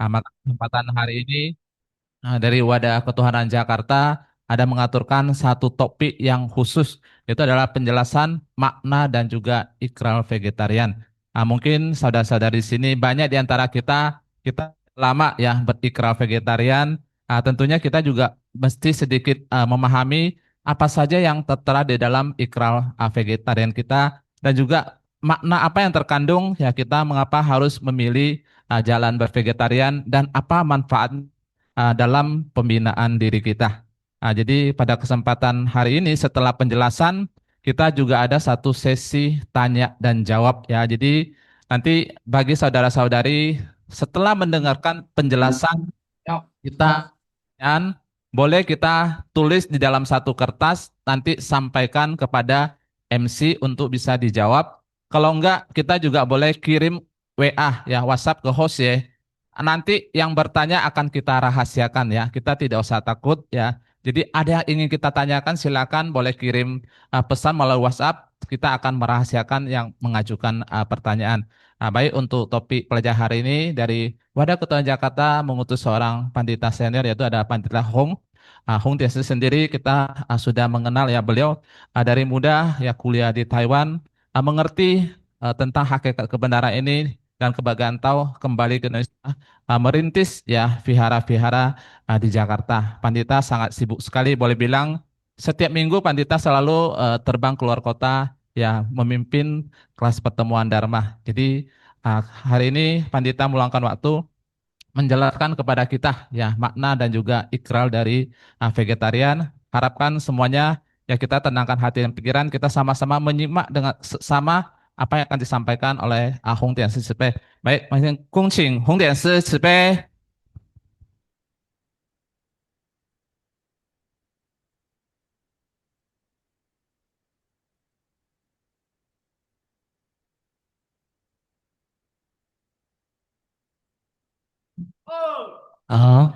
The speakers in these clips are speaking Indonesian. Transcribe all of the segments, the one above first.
Maka kesempatan hari ini dari Wadah Ketuhanan Jakarta ada mengaturkan satu topik yang khusus, yaitu adalah penjelasan makna dan juga ikrar vegetarian. Mungkin saudara-saudari di sini banyak di antara kita lama ya berikrar vegetarian. Tentunya kita juga mesti sedikit memahami apa saja yang tertera di dalam ikrar vegetarian kita dan juga makna apa yang terkandung ya kita mengapa harus memilih jalan bervegetarian dan apa manfaat dalam pembinaan diri kita. Jadi pada kesempatan hari ini setelah penjelasan kita juga ada satu sesi tanya dan jawab ya. Jadi nanti bagi saudara-saudari setelah mendengarkan penjelasan kita dan boleh kita tulis di dalam satu kertas nanti sampaikan kepada MC untuk bisa dijawab. Kalau enggak kita juga boleh kirim WA ya WhatsApp ke host ya. Nanti yang bertanya akan kita rahasiakan ya. Kita tidak usah takut ya. Jadi ada yang ingin kita tanyakan silakan boleh kirim pesan melalui WhatsApp. Kita akan merahasiakan yang mengajukan pertanyaan. Baik untuk topik pelajaran hari ini dari Wadah Ketuhanan Jakarta mengutus seorang pandita senior yaitu ada Pandita Hong. Hong Tiasi sendiri kita sudah mengenal ya beliau dari muda ya kuliah di Taiwan, mengerti tentang hakikat kebenaran ini dan kebahagiaan tahu kembali ke Indonesia merintis ya vihara-vihara di Jakarta. Pandita sangat sibuk sekali boleh bilang setiap minggu Pandita selalu terbang keluar kota ya memimpin kelas pertemuan Dharma. Jadi hari ini Pandita meluangkan waktu menjelaskan kepada kita ya makna dan juga ikrar dari vegetarian. Harapkan semuanya ya kita tenangkan hati dan pikiran, kita sama-sama menyimak dengan sama apa yang akan disampaikan oleh Hong Tian Si Cipe. Baik, masih kongqing Hong Tian Si Cipe. 好，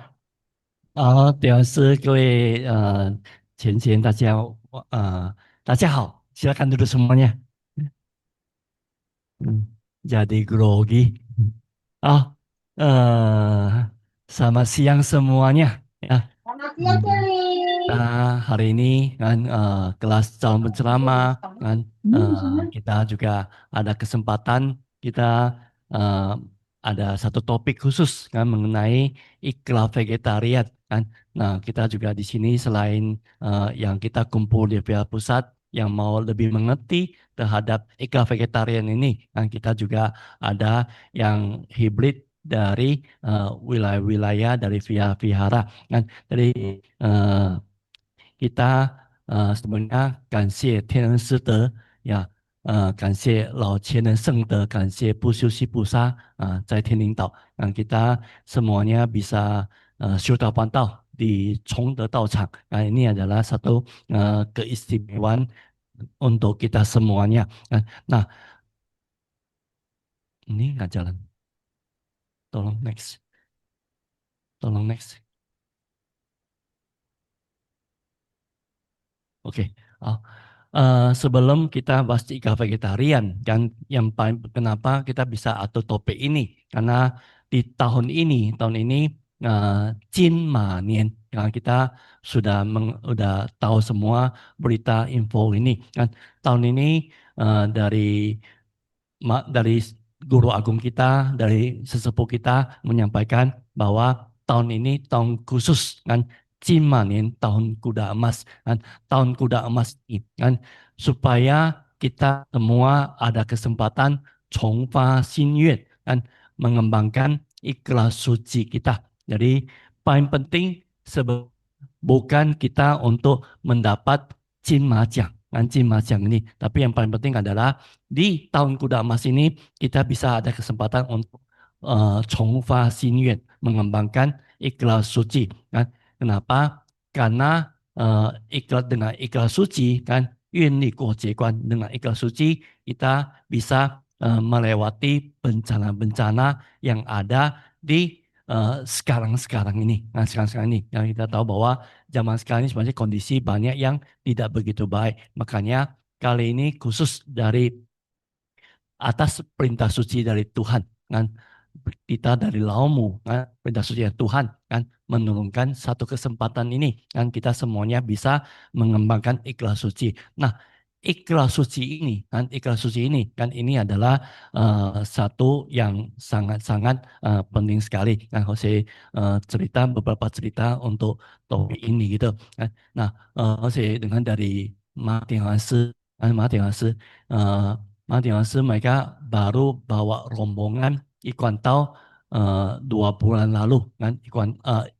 好，屌丝各位前大家大家好，silakan duduk semuanya. Hmm, Jadi grogi. Oh, eh, selamat siang semuanya. Ya, Selamat siang, Hmm, Kelly. hari ini kan kelas calon penceramah kan kita juga ada kesempatan kita eh, ada satu topik khusus kan mengenai iklan vegetarian kan. Nah, kita juga di sini selain yang kita kumpul di pihak pusat yang mau lebih mengerti terhadap iklan vegetarian ini, kan kita juga ada yang hibrid dari wilayah-wilayah dari vihara-vihara kan. Jadi eh, kita sebenarnya 感谢天人师德 ya 感谢老前人圣德，感谢不休息菩萨在天灵岛，让kita semuanya bisa syukur pandau di Chongde道场. Nah, ini adalah satu keistimewaan untuk kita semuanya. Nah, ini nggak jalan. Tolong next. Tolong next. Oke. Oh. Sebelum kita bahas ikan vegetarian, kan yang paling kenapa kita bisa atur topik ini? Karena di tahun ini Jin Ma Nian, ya, kita sudah tahu semua berita info ini kan. Tahun ini dari dari guru agung kita, dari sesepuh kita menyampaikan bahwa tahun ini tahun khusus kan, Cimanin tahun kuda emas kan, tahun kuda emas ini kan, supaya kita semua ada kesempatan Chongfa Xingyue kan, mengembangkan ikhlas suci kita. Jadi paling penting bukan kita untuk mendapat Cin Majang, kan Cin Majang ini, tapi yang paling penting adalah di tahun kuda emas ini kita bisa ada kesempatan untuk Chongfa Xingyue, mengembangkan ikhlas suci kan. Kenapa? Karena ikhlas dengan ikhlas suci kan, yunli kuojiekuan, dengan ikhlas suci kita bisa melewati bencana-bencana yang ada di sekarang-sekarang ini. Nah, sekarang-sekarang ini yang kita tahu bahwa zaman sekarang ini sebenarnya kondisi banyak yang tidak begitu baik. Makanya kali ini khusus dari atas perintah suci dari Tuhan kan, kita dari Laumu, kan, perintah suci Tuhan, kan, menurunkan satu kesempatan ini, kan, kita semuanya bisa mengembangkan ikhlas suci. Nah, ikhlas suci ini, kan, ikhlas suci ini, kan, ini adalah satu yang sangat-sangat penting sekali. Kan, Jose cerita beberapa cerita untuk topik ini, gitu. Kan. Nah, Jose dengan dari Martin Hans, kan, Martin Hans, Martin Hans mereka baru bawa rombongan Ikwantau 2 bulan lalu, kan,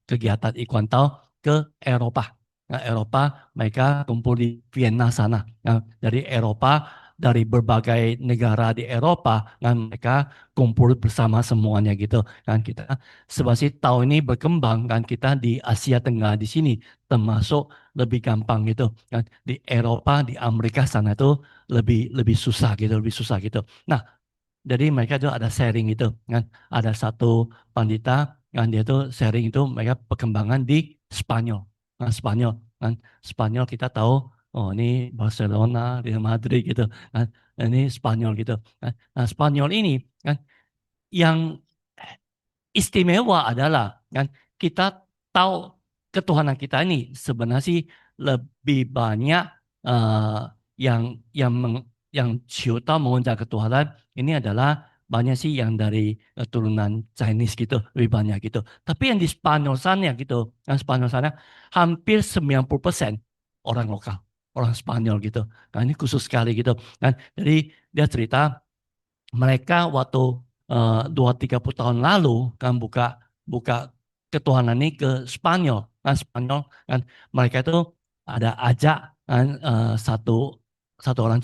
kegiatan Ikwantau ke Eropa. Nah, Eropa mereka kumpul di Vienna sana. Nah, dari Eropa, dari berbagai negara di Eropa, kan mereka kumpul bersama semuanya gitu. Kan kita sebasis tahun ini berkembang, kan kita di Asia Tenggara di sini termasuk lebih gampang gitu. Kan di Eropa, di Amerika sana itu lebih lebih susah gitu, lebih susah gitu. Nah, jadi mereka tuh ada sharing gitu kan. Ada satu pandita kan dia tuh sharing itu mereka perkembangan di Spanyol. Nah, Spanyol kan. Spanyol kita tahu oh ini Barcelona, Real Madrid gitu kan. Ini Spanyol gitu kan. Nah, Spanyol ini kan yang istimewa adalah kan kita tahu ketuhanan kita ini sebenarnya sih lebih banyak eh, yang Ciota mengucap ketuhanan ini adalah banyak sih yang dari turunan Chinese gitu lebih banyak gitu. Tapi yang di Spanyol sana gitu, yang Spanyol sana hampir 90% orang lokal, orang Spanyol gitu. Nah, ini khusus sekali gitu kan. Jadi dia cerita mereka waktu 2-30 tahun lalu kan buka buka ketuhanan ini ke Spanyol kan Spanyol kan mereka itu ada ajak kan satu satu orang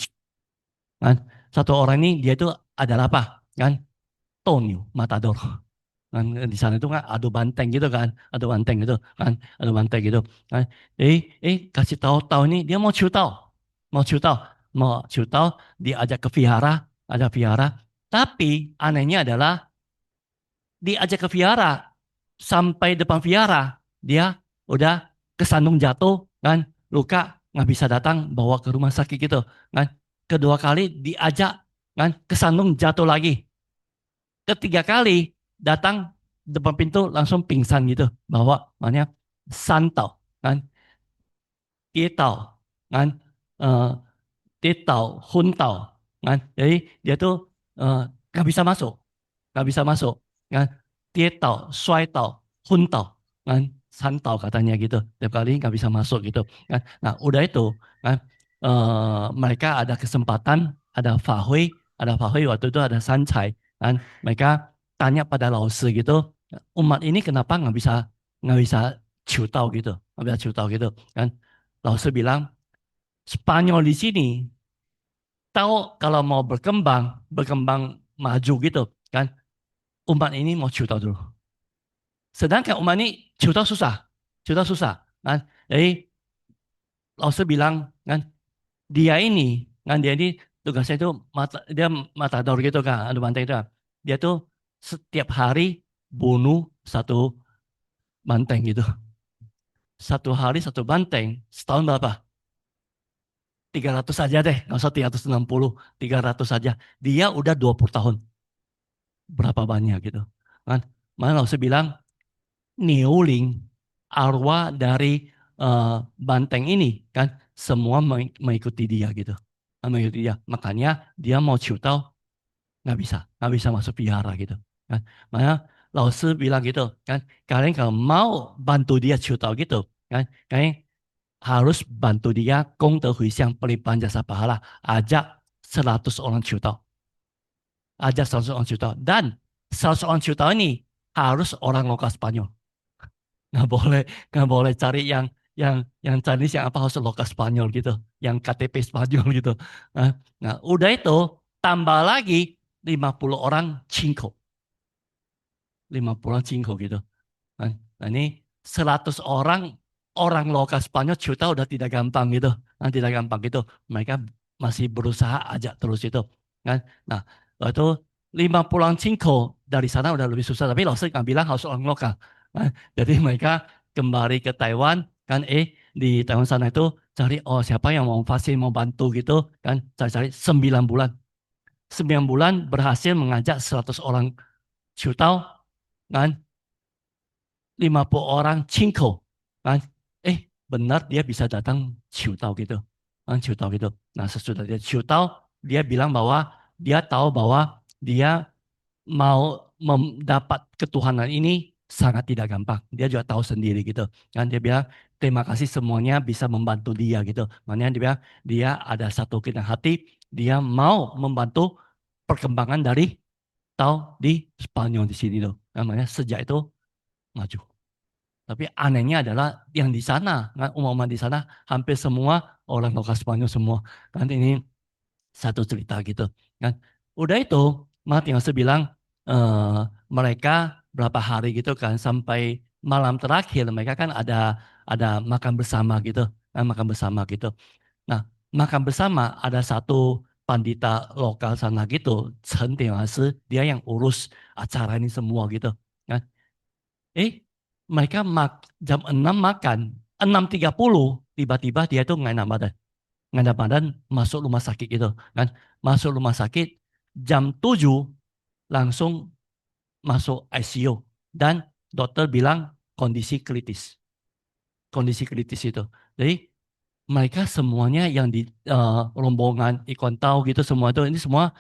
kan satu orang ini dia itu adalah apa kan Tonio Matador kan di sana itu kan adu banteng gitu kan adu banteng gitu kan adu banteng gitu kan kasih tahu ini dia mau ciu tahu diajak ke vihara ada vihara tapi anehnya adalah diajak ke vihara sampai depan vihara dia udah kesandung jatuh kan luka nggak bisa datang bawa ke rumah sakit gitu kan kedua kali diajak kan kesandung jatuh lagi ketiga kali datang depan pintu langsung pingsan gitu bahwa makanya santau kan kita kan eh, dia tahu, Hun tahu, kan? Jadi dia tuh eh, nggak bisa masuk, nggak bisa masuk, kan? Dia tahu, Suai tahu, Hun tahu, kan? San tahu katanya gitu. Tiap kali nggak bisa masuk gitu, kan? Nah, udah itu, kan? Mereka ada Fahui waktu itu ada Sancai, kan? Mereka tanya pada Lao Tzu gitu, umat ini kenapa nggak bisa ciu tahu gitu, nggak bisa ciu tahu gitu, kan? Lao Tzu bilang Spanyol di sini tahu kalau mau berkembang maju gitu kan. Umat ini mau cuta dulu. Sedangkan umat ini cuta susah kan. Jadi Lause bilang kan dia ini tugasnya itu dia matador gitu kan, adu bantai itu. Kan. Dia tuh setiap hari bunuh satu banteng gitu. Satu hari satu banteng, setahun berapa? 300 saja deh, nggak usah 360, 300 saja. Dia udah 20 tahun. Berapa banyak gitu. Kan? Mana Lause bilang, Niuling, arwah dari banteng ini kan semua mengikuti dia gitu. Mengikuti dia. Makanya dia mau tahu nggak bisa masuk vihara gitu. Kan? Makanya Lause bilang gitu kan, kalian kalau mau bantu dia tahu gitu kan, kalian harus bantu dia Gong De Hui Xiang pelimpahan jasa pahala, ajak 100 orang tahu ajak 100 orang tahu dan 100 orang tahu ini harus orang lokal Spanyol. nggak boleh nggak boleh cari yang Chinese yang apa harus lokal Spanyol gitu, yang KTP Spanyol gitu. Nah, nah, udah itu tambah lagi 50 orang Cinco, 50 orang Cinco gitu. Nah, ini 100 orang orang lokal Spanyol Ceuta udah tidak gampang gitu. Nah, tidak gampang gitu. Mereka masih berusaha ajak terus itu. Kan? Nah, itu 50 orang Cinco dari sana udah lebih susah. Tapi Lawson nggak bilang harus orang lokal. Nah, jadi mereka kembali ke Taiwan. Kan di Taiwan sana itu cari oh siapa yang mau vaksin mau bantu gitu kan cari-cari 9 bulan 9 bulan berhasil mengajak 100 orang tahu kan 50 orang cingko kan benar dia bisa datang tahu gitu kan tahu gitu. Nah sesudah dia tahu dia bilang bahwa dia tahu bahwa dia mau mendapat ketuhanan ini sangat tidak gampang. Dia juga tahu sendiri gitu. Kan dia bilang terima kasih semuanya bisa membantu dia gitu. Makanya dia bilang dia ada satu kita hati, dia mau membantu perkembangan dari tahu di Spanyol di sini tuh. Namanya sejak itu maju. Tapi anehnya adalah yang di sana, kan umat di sana hampir semua orang lokal Spanyol semua. Kan ini satu cerita gitu kan. Udah itu Martin Luther bilang eh, mereka berapa hari gitu kan sampai malam terakhir mereka kan ada makan bersama gitu kan makan bersama gitu. Nah makan bersama ada satu pandita lokal sana gitu Chen Tiansi dia yang urus acara ini semua gitu kan. Eh mereka jam 6 makan 6.30 tiba-tiba dia itu nggak enak badan masuk rumah sakit gitu kan. Masuk rumah sakit jam 7 langsung masuk ICU dan dokter bilang kondisi kritis. Kondisi kritis itu. Jadi mereka semuanya yang di rombongan ikon tahu gitu semua itu ini semua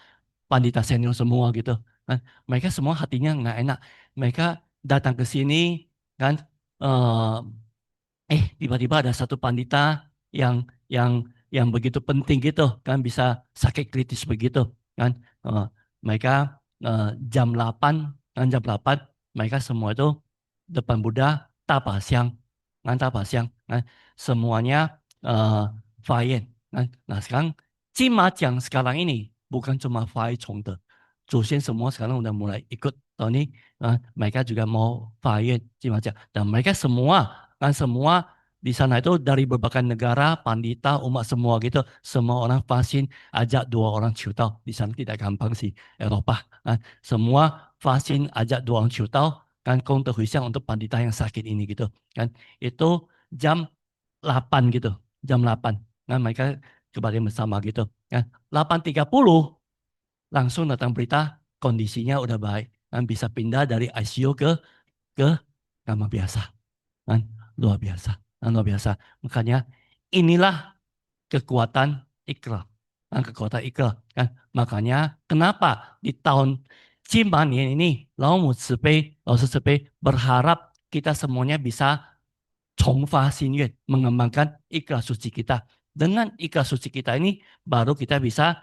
pandita senior semua gitu kan. Mereka semua hatinya nggak enak. Mereka datang ke sini kan eh, tiba-tiba ada satu pandita yang yang yang begitu penting gitu kan bisa sakit kritis begitu kan. Eh, mereka jam 8 kan jam 8 mereka semua itu depan Buddha tapa siang kan tapa siang kan semuanya uh, fayen kan. Nah sekarang Cimacang sekarang ini bukan cuma Fai Chongde, Zuxian semua sekarang udah mulai ikut tahun ini mereka juga mau Fayen Cimacang dan mereka semua kan semua di sana itu dari berbagai negara, pandita, umat semua gitu. Semua orang vaksin ajak 2 orang ciutau. Di sana tidak gampang sih, Eropa. Kan. Semua vaksin ajak 2 orang ciutau. Kan kong terhuisiang untuk pandita yang sakit ini gitu. Kan. Itu jam 8 gitu. Jam 8. Kan mereka kembali bersama gitu. Kan. 8.30 langsung datang berita kondisinya udah baik. Kan bisa pindah dari ICU ke kamar biasa. Kan luar biasa, kan luar biasa. Makanya inilah kekuatan ikrar, kan kekuatan ikrar. Kan makanya kenapa di tahun Cimanian ini Lao Tzu berharap kita semuanya bisa 重发心愿, mengembangkan ikhlas suci kita. Dengan ikhlas suci kita ini baru kita bisa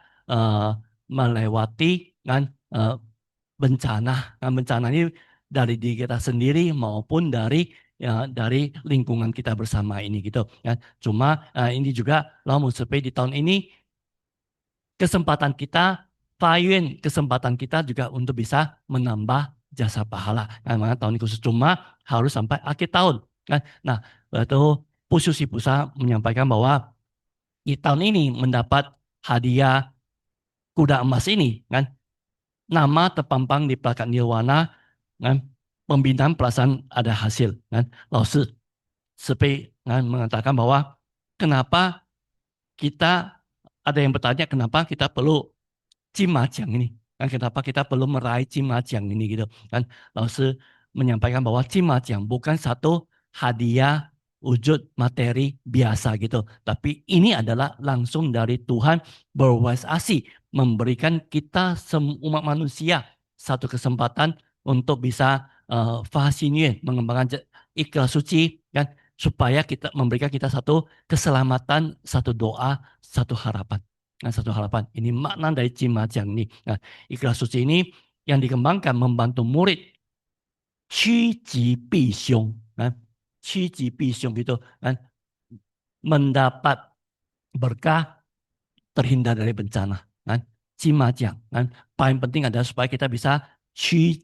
melewati kan bencana. Kan bencana ini dari diri kita sendiri maupun dari lingkungan kita bersama ini gitu kan. Cuma ini juga Lao di tahun ini kesempatan kita kesempatan kita juga untuk bisa menambah jasa pahala. Kan makanya tahun ini khusus cuma harus sampai akhir tahun kan. Nah, itu Pususi Pusa menyampaikan bahwa di tahun ini mendapat hadiah kuda emas ini kan nama terpampang di plakat nirwana kan pembinaan perasaan ada hasil kan Lao Tzu kan mengatakan bahwa kenapa kita ada yang bertanya kenapa kita perlu Cimacang ini kan kenapa kita perlu meraih Cimacang ini gitu kan Lao Tzu menyampaikan bahwa Cimacang bukan satu hadiah wujud materi biasa gitu tapi ini adalah langsung dari Tuhan berwelas asih memberikan kita umat manusia satu kesempatan untuk bisa mengembangkan ikhlas suci kan supaya kita memberikan kita satu keselamatan, satu doa, satu harapan. Nah, satu harapan. Ini makna dari Cimajang ini. Nah, ikhlas suci ini yang dikembangkan membantu murid 趋吉避凶, kan? 趋吉避凶 gitu kan mendapat berkah terhindar dari bencana kan Cimajang kan paling penting adalah supaya kita bisa 趋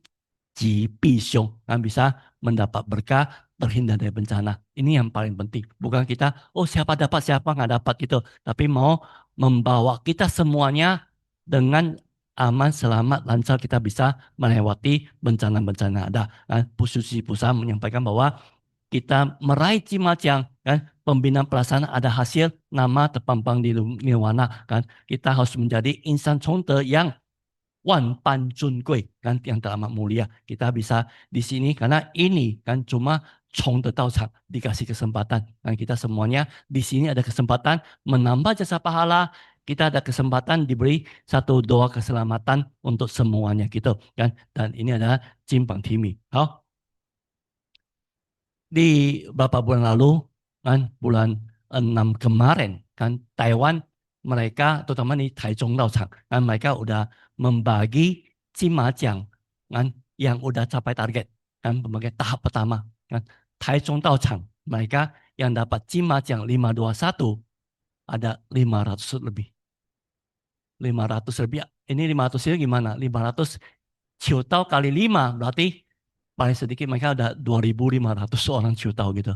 吉避凶 kan bisa mendapat berkah terhindar dari bencana ini yang paling penting bukan kita siapa dapat siapa nggak dapat gitu tapi mau membawa kita semuanya dengan aman selamat lancar kita bisa melewati bencana-bencana ada kan Pususi Pusa menyampaikan bahwa kita meraih Cimacang kan pembinaan perasaan ada hasil nama terpampang di nirwana kan kita harus menjadi insan contoh yang wan pan jun gui kan yang teramat mulia. Kita bisa di sini karena ini kan cuma Chong de Dao Chang dikasih kesempatan. Dan kita semuanya di sini ada kesempatan menambah jasa pahala. Kita ada kesempatan diberi satu doa keselamatan untuk semuanya gitu kan. Dan ini adalah Jimpang Timi. Hao. Di beberapa bulan lalu kan bulan 6 kemarin kan Taiwan mereka terutama di Taichung Daochang kan mereka udah membagi Cimajang kan yang udah capai target kan pembagian tahap pertama kan Taichung Daochang mereka yang dapat Cimajang 521 ada 500 lebih 500 lebih ini 500 itu gimana 500 Ciutau kali 5 berarti paling sedikit mereka ada 2.500 orang Ciutau gitu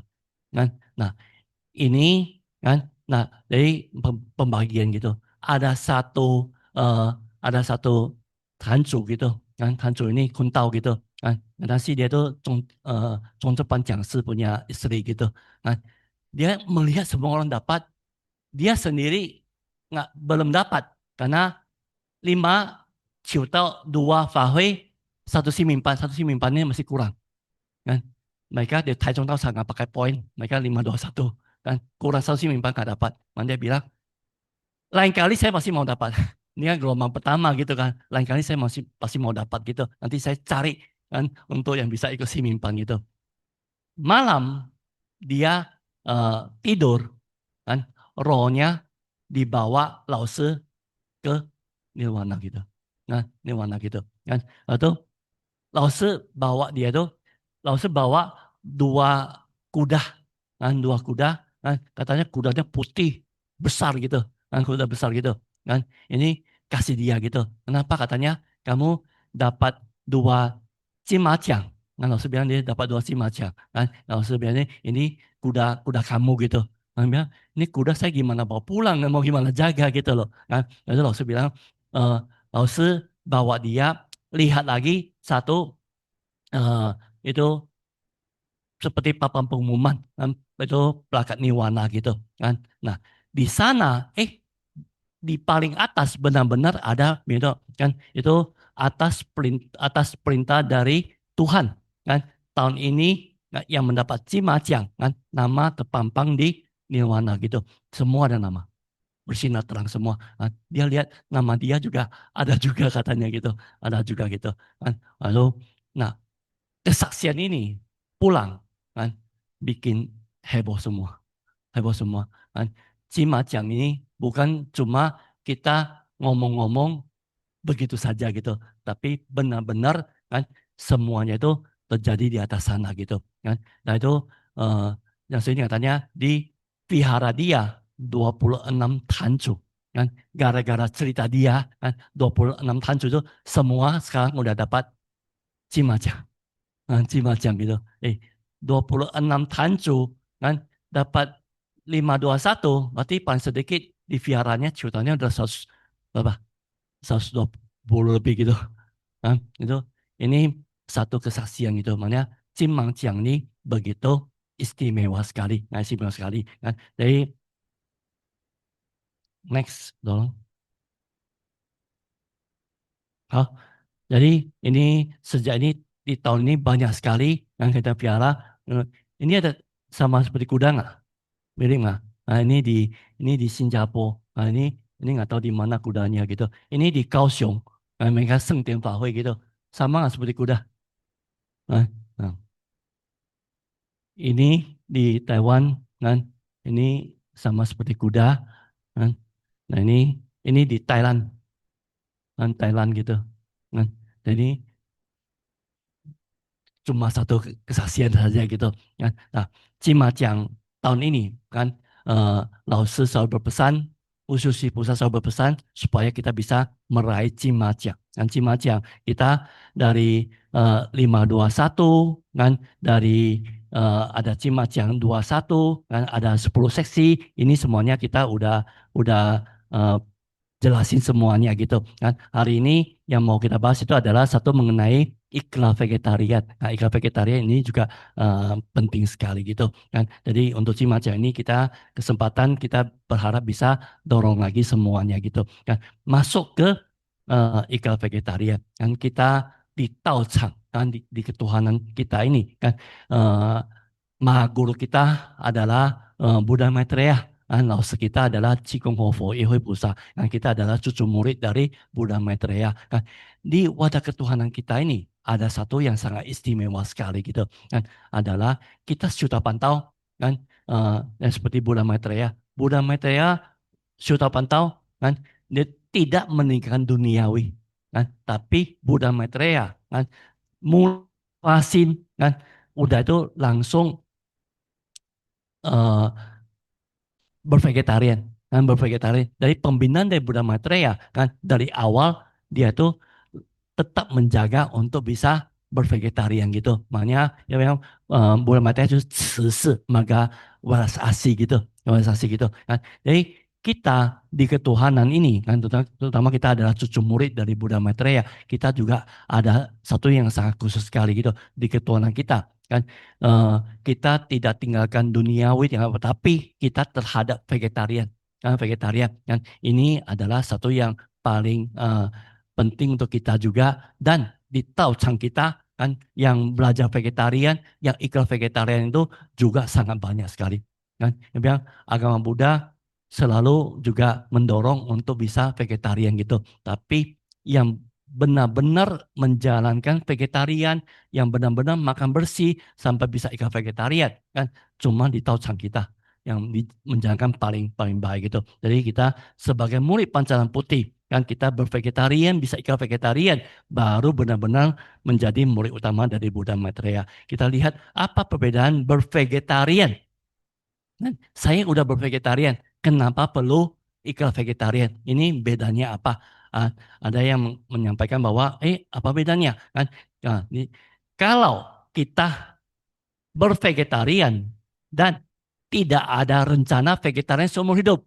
kan. Nah, ini kan. Nah, dari pembagian gitu eh, ada satu tancu gitu kan. Tancu ini kuntau gitu kan. Nanti dia tuh Zhong Zheban Jiangshi punya istri gitu kan. Dia melihat semua orang dapat, dia sendiri belum dapat karena 5 Ciutau 2 Fahui satu simimpannya masih kurang kan. Mereka di Taichung Tao nggak pakai poin, mereka 521 kan kurang satu simimpan nggak dapat. Man dia bilang lain kali saya pasti mau dapat. Ini kan gelombang pertama gitu kan. Lain kali saya masih pasti mau dapat gitu. Nanti saya cari kan untuk yang bisa ikut simimpan gitu. Malam dia tidur kan, rohnya dibawa Lao ke nirwana gitu. Nah, nirwana gitu kan. Atau Lao bawa dia tuh, Lao bawa 2 kuda, kan 2 kuda, kan katanya kudanya putih besar gitu, kan kuda besar gitu, kan ini kasih dia gitu. Kenapa katanya kamu dapat 2 cimacang? Kan Lao bilang dia dapat 2 cimacang, kan Lao bilang ini kuda kuda kamu gitu. Kan bilang ini kuda saya gimana bawa pulang, mau gimana jaga gitu loh, kan. Lalu Lao bilang, Lao bawa dia lihat lagi satu eh, itu seperti papan pengumuman kan itu plakat nirwana gitu kan. Nah, di sana di paling atas benar-benar ada gitu kan itu atas perintah dari Tuhan kan tahun ini yang mendapat Cimajang kan nama terpampang di nirwana gitu. Semua ada nama bersinar terang semua kan. Dia lihat nama dia juga ada juga katanya gitu. Ada juga gitu kan. Lalu nah kesaksian ini pulang kan bikin heboh semua kan. Cimacang ini bukan cuma kita ngomong-ngomong begitu saja gitu, tapi benar-benar kan semuanya itu terjadi di atas sana gitu kan. Nah itu eh, yang sini katanya di vihara dia 26 tancu kan, gara-gara cerita dia kan 26 tancu itu semua sekarang udah dapat Cimacang. Macam-macam gitu. 26 tancu kan dapat 521 berarti paling sedikit di viaranya jutanya udah 100 berapa? 120 lebih gitu. Kan? Itu ini satu kesaksian gitu. Makanya Cimangjiang ini begitu istimewa sekali. Nah, istimewa sekali kan. Jadi next dong. Hah? Jadi ini sejak ini di tahun ini banyak sekali yang kita piara. Ini ada sama seperti kuda nggak? Mirip nggak? Nah ini di Singapura. Nah ini nggak tahu di mana kudanya gitu. Ini di Kaohsiung. Nah, mereka Sengtian Fahui gitu. Sama nggak seperti kuda? Nah, nah. Ini di Taiwan kan. Ini sama seperti kuda kan. Nah ini di Thailand kan Thailand gitu kan. Jadi cuma satu kesaksian saja gitu kan. Nah, Cimacang tahun ini kan Lao Tzu selalu berpesan, Ususi Pusat selalu berpesan supaya kita bisa meraih Cimacang. Dan Cimacang kita dari 521 kan dari ada Cimacang 21 kan ada 10 seksi. Ini semuanya kita udah eh, jelasin semuanya gitu kan. Hari ini yang mau kita bahas itu adalah satu mengenai iklan vegetarian. Nah, iklan vegetarian ini juga penting sekali gitu kan. Jadi untuk Cimaca ini kesempatan kita berharap bisa dorong lagi semuanya gitu kan. Masuk ke ikrar vegetarian. Kan kita di Taochang, kan di ketuhanan kita ini kan eh, Maha Guru kita adalah Buddha Maitreya. Kan, Laos kita adalah Qigong Hofo Ihui Busa. Kan kita adalah cucu murid dari Buddha Maitreya. Kan di wadah ketuhanan kita ini ada satu yang sangat istimewa sekali gitu. Kan adalah kita sudah pantau kan yang seperti Buddha Maitreya. Buddha Maitreya sudah pantau kan dia tidak meninggalkan duniawi kan tapi Buddha Maitreya kan mulasin kan udah itu langsung eh, bervegetarian kan bervegetarian dari pembinaan dari Buddha Maitreya kan dari awal dia tuh tetap menjaga untuk bisa bervegetarian gitu makanya ya memang Buddha Maitreya itu 慈氏 maka waras asih gitu waras asih gitu kan jadi kita di ketuhanan ini kan terutama kita adalah cucu murid dari Buddha Maitreya kita juga ada satu yang sangat khusus sekali gitu di ketuhanan kita kan Eh, kita tidak tinggalkan duniawi tapi kita terhadap vegetarian vegetarian kan ini adalah satu yang paling penting untuk kita juga dan di Taochang kita kan yang belajar vegetarian yang ikrar vegetarian itu juga sangat banyak sekali kan yang bilang agama Buddha selalu juga mendorong untuk bisa vegetarian gitu tapi yang benar-benar menjalankan vegetarian yang benar-benar makan bersih sampai bisa ikan vegetarian kan cuma di Taochang kita yang menjalankan paling paling baik gitu. Jadi kita sebagai murid Pancaran Putih kan kita bervegetarian bisa ikan vegetarian baru benar-benar menjadi murid utama dari Buddha Maitreya. Kita lihat apa perbedaan bervegetarian. Kan saya udah bervegetarian, kenapa perlu ikan vegetarian? Ini bedanya apa? Ah, ada yang menyampaikan bahwa apa bedanya kan? Nah, kalau kita bervegetarian dan tidak ada rencana vegetarian seumur hidup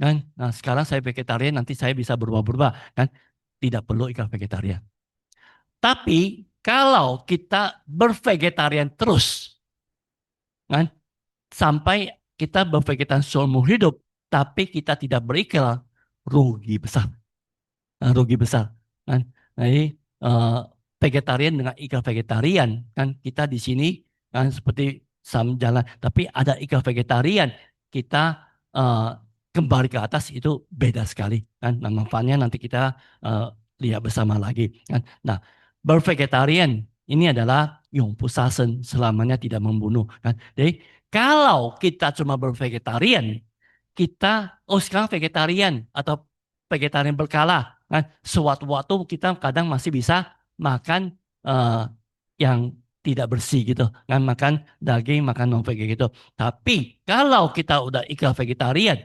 kan nah sekarang saya vegetarian nanti saya bisa berubah-berubah kan tidak perlu ikan vegetarian tapi kalau kita bervegetarian terus kan sampai kita bervegetarian seumur hidup tapi kita tidak berikrar rugi besar rugi besar kan. Jadi eh, vegetarian dengan ikan vegetarian kan kita di sini kan seperti sam jalan tapi ada ikan vegetarian kita eh, kembali ke atas itu beda sekali kan. Nah, manfaatnya nanti kita eh, lihat bersama lagi kan. Nah, bervegetarian ini adalah Yongpu Sasen selamanya tidak membunuh kan. Jadi kalau kita cuma bervegetarian kita sekarang vegetarian atau vegetarian berkala kan sewaktu-waktu kita kadang masih bisa makan yang tidak bersih gitu kan makan daging makan non veg gitu tapi kalau kita udah ikhlas vegetarian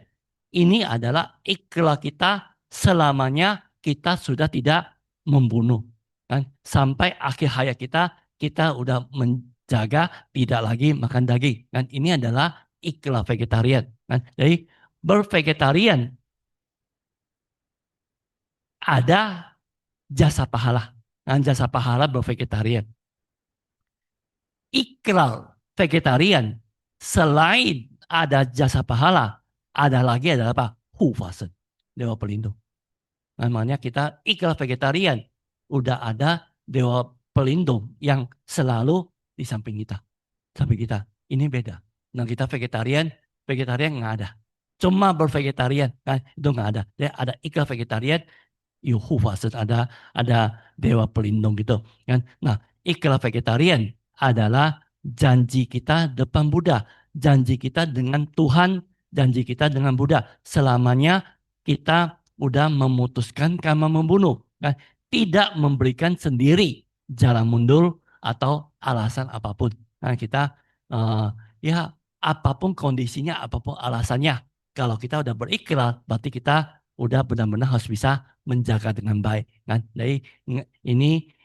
ini adalah ikhlas kita selamanya kita sudah tidak membunuh kan sampai akhir hayat kita udah menjaga tidak lagi makan daging kan ini adalah ikhlas vegetarian kan jadi bervegetarian ada jasa pahala. Nah, jasa pahala bervegetarian. Ikrar vegetarian selain ada jasa pahala, ada lagi adalah apa? Hufasen, dewa pelindung. Namanya kita ikrar vegetarian, udah ada dewa pelindung yang selalu di samping kita. Samping kita. Ini beda. Nah kita vegetarian nggak ada. Cuma bervegetarian kan itu nggak ada. Dia ada ikrar vegetarian, Yuhufasen ada dewa pelindung gitu kan. Nah, ikhlas vegetarian adalah janji kita depan Buddha, janji kita dengan Tuhan, janji kita dengan Buddha. Selamanya kita udah memutuskan karma membunuh kan. Tidak memberikan sendiri jalan mundur atau alasan apapun. Nah, kita ya apapun kondisinya, apapun alasannya. Kalau kita udah berikhlas, berarti kita udah benar-benar harus bisa menjaga dengan baik kan. Jadi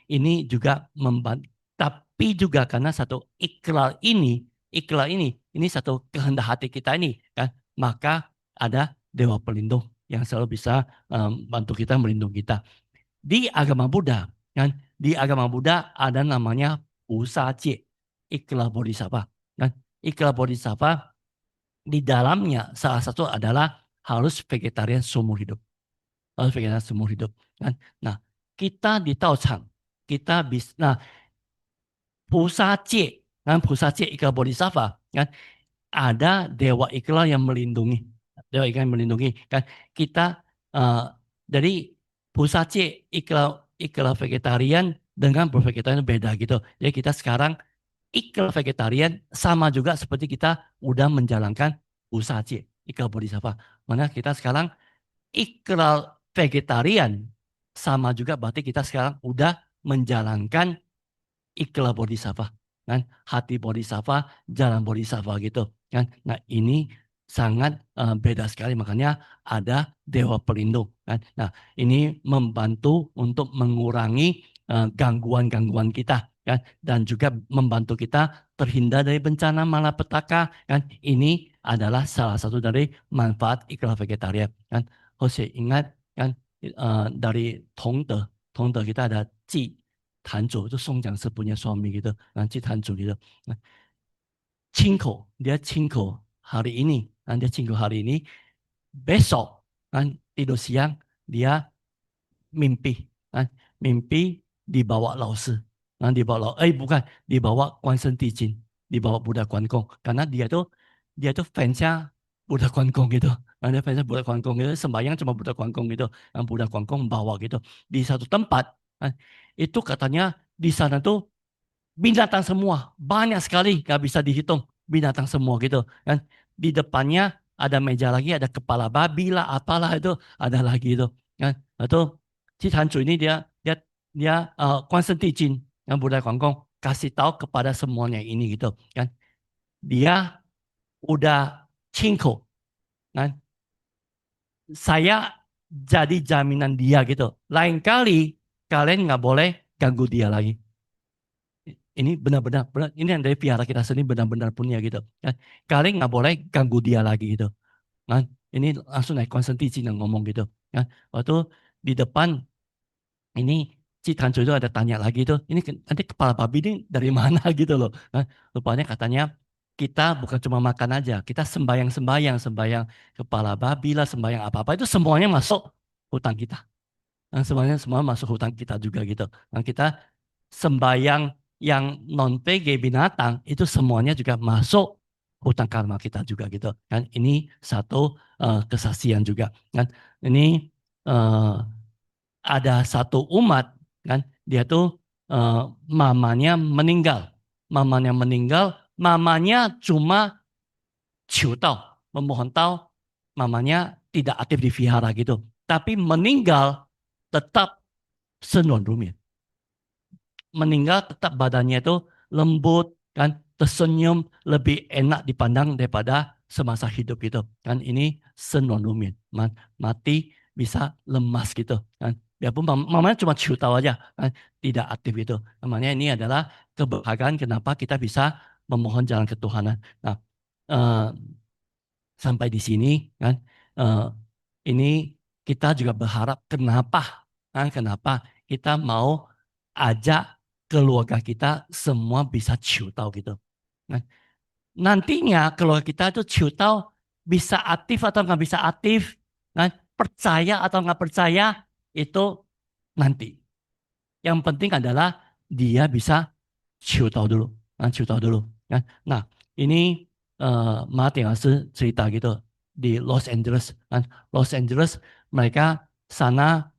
ini juga membantu tapi juga karena satu ikrar ini satu kehendak hati kita ini kan maka ada dewa pelindung yang selalu bisa bantu kita melindungi kita di agama Buddha kan di agama Buddha ada namanya Usaje ikrar bodhisattva kan ikrar bodhisattva di dalamnya salah satu adalah harus vegetarian seumur hidup harus vegetarian seumur hidup kan. Nah, kita di Taochang kita bisa, nah, Pusacie kan, Pusacie ikrar bodhisattva kan, ada dewa ikrar yang melindungi, dewa ikrar yang melindungi kan. Kita jadi Pusacie ikrar ikrar vegetarian dengan bervegetarian beda gitu. Jadi kita sekarang ikrar vegetarian sama juga seperti kita udah menjalankan Pusacie ikrar bodhisattva. Mana kita sekarang ikrar vegetarian sama juga berarti kita sekarang udah menjalankan ikhlas bodhisattva kan, hati bodhisattva, jalan bodhisattva gitu kan. Nah, ini sangat beda sekali, makanya ada dewa pelindung kan. Nah, ini membantu untuk mengurangi gangguan-gangguan kita kan, dan juga membantu kita terhindar dari bencana malapetaka kan. Ini adalah salah satu dari manfaat ikhlas vegetarian kan. Harus ingat kan, dari Tongde, Tongde kita ada Ji Tanju itu Songjiangsi punya suami gitu, nanti Tanju gitu. Nah, Cingko, dia Cingko hari ini, dia Cingko hari ini, besok kan tidur siang dia mimpi, kan mimpi dibawa Lao Si, dibawa bukan, dibawa Quan Shen Di Jin, dibawa Buddha Quan Gong, karena dia tuh fansnya Buddha Quan Gong gitu. Dia fansnya Buddha Quan Gong gitu, sembahyang cuma Buddha Quan Gong gitu, Buddha Quan Gong bawa gitu di satu tempat. Kan. Itu katanya di sana tuh binatang semua, banyak sekali, nggak bisa dihitung binatang semua gitu kan. Di depannya ada meja lagi, ada kepala babi lah, apalah itu ada lagi itu kan. Atau si Tanju ini dia Quan Shen Di Jin yang Buddha Kongkong kasih tahu kepada semuanya ini gitu kan. Dia udah cingko kan. Saya jadi jaminan dia gitu. Lain kali kalian nggak boleh ganggu dia lagi. Ini benar-benar ini yang dari pihara kita sendiri benar-benar punya gitu kan. Kalian nggak boleh ganggu dia lagi gitu kan. Ini langsung naik konsentrasi yang ngomong gitu kan. Waktu di depan ini si Tanjo itu ada tanya lagi itu, ini nanti kepala babi ini dari mana gitu loh kan. Rupanya katanya kita bukan cuma makan aja, kita sembayang kepala babi lah, sembayang apa-apa itu semuanya masuk hutang kita. Nah, semuanya semua masuk hutang kita juga gitu. Nah, kita sembayang yang non PG binatang itu semuanya juga masuk hutang karma kita juga gitu kan. Ini satu kesaksian juga kan. Ini ada satu umat kan, dia tuh mamanya meninggal. Mamanya cuma ciu tau, memohon tahu, mamanya tidak aktif di vihara gitu. Tapi meninggal tetap senuan rumit, meninggal tetap badannya itu lembut kan, tersenyum, lebih enak dipandang daripada semasa hidup gitu kan. Ini senon lumin, mati bisa lemas gitu kan. Biarpun mamanya cuma cium tahu aja kan, tidak aktif gitu. Namanya ini adalah kebahagiaan kenapa kita bisa memohon jalan ketuhanan. Nah, eh, sampai di sini kan, eh, ini kita juga berharap kenapa kita mau ajak keluarga kita semua bisa ciu tahu gitu. Nah, nantinya keluarga kita itu ciu tahu bisa aktif atau nggak bisa aktif, kan? Percaya atau nggak percaya itu nanti. Yang penting adalah dia bisa ciu tahu dulu, kan? Ciu tahu dulu, kan? Nah, ini Martin Luther cerita gitu di Los Angeles, kan? Los Angeles mereka sana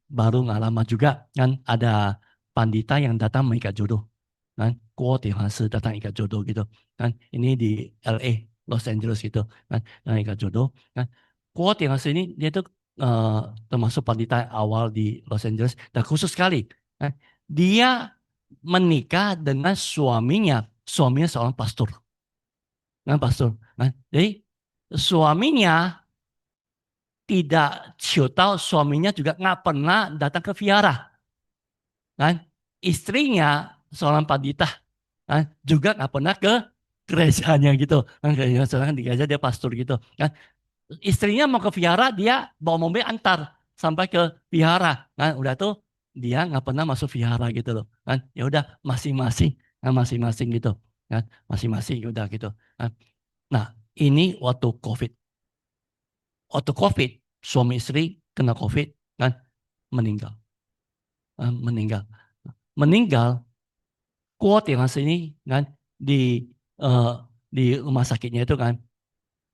baru nggak lama juga kan ada pandita yang datang mengikat jodoh kan, datang ikat jodoh gitu kan. Ini di LA, Los Angeles gitu kan, yang ikat jodoh kan. Ini dia tuh eh, termasuk pandita awal di Los Angeles dan khusus sekali kan. Dia menikah dengan suaminya seorang pastor kan, pastor kan. Jadi suaminya tidak tahu, suaminya juga nggak pernah datang ke vihara kan. Istrinya seorang pandita kan juga nggak pernah ke gerejanya gitu kan, di gereja dia pastor gitu kan. Istrinya mau ke vihara, dia bawa mobil antar sampai ke vihara kan, udah tuh dia nggak pernah masuk vihara gitu loh kan. Ya udah masing-masing kan, masing-masing gitu kan, masing-masing udah gitu kan. Nah, ini waktu COVID suami istri kena COVID kan meninggal. Meninggal. Meninggal, kuat yang sini kan di eh, di rumah sakitnya itu kan,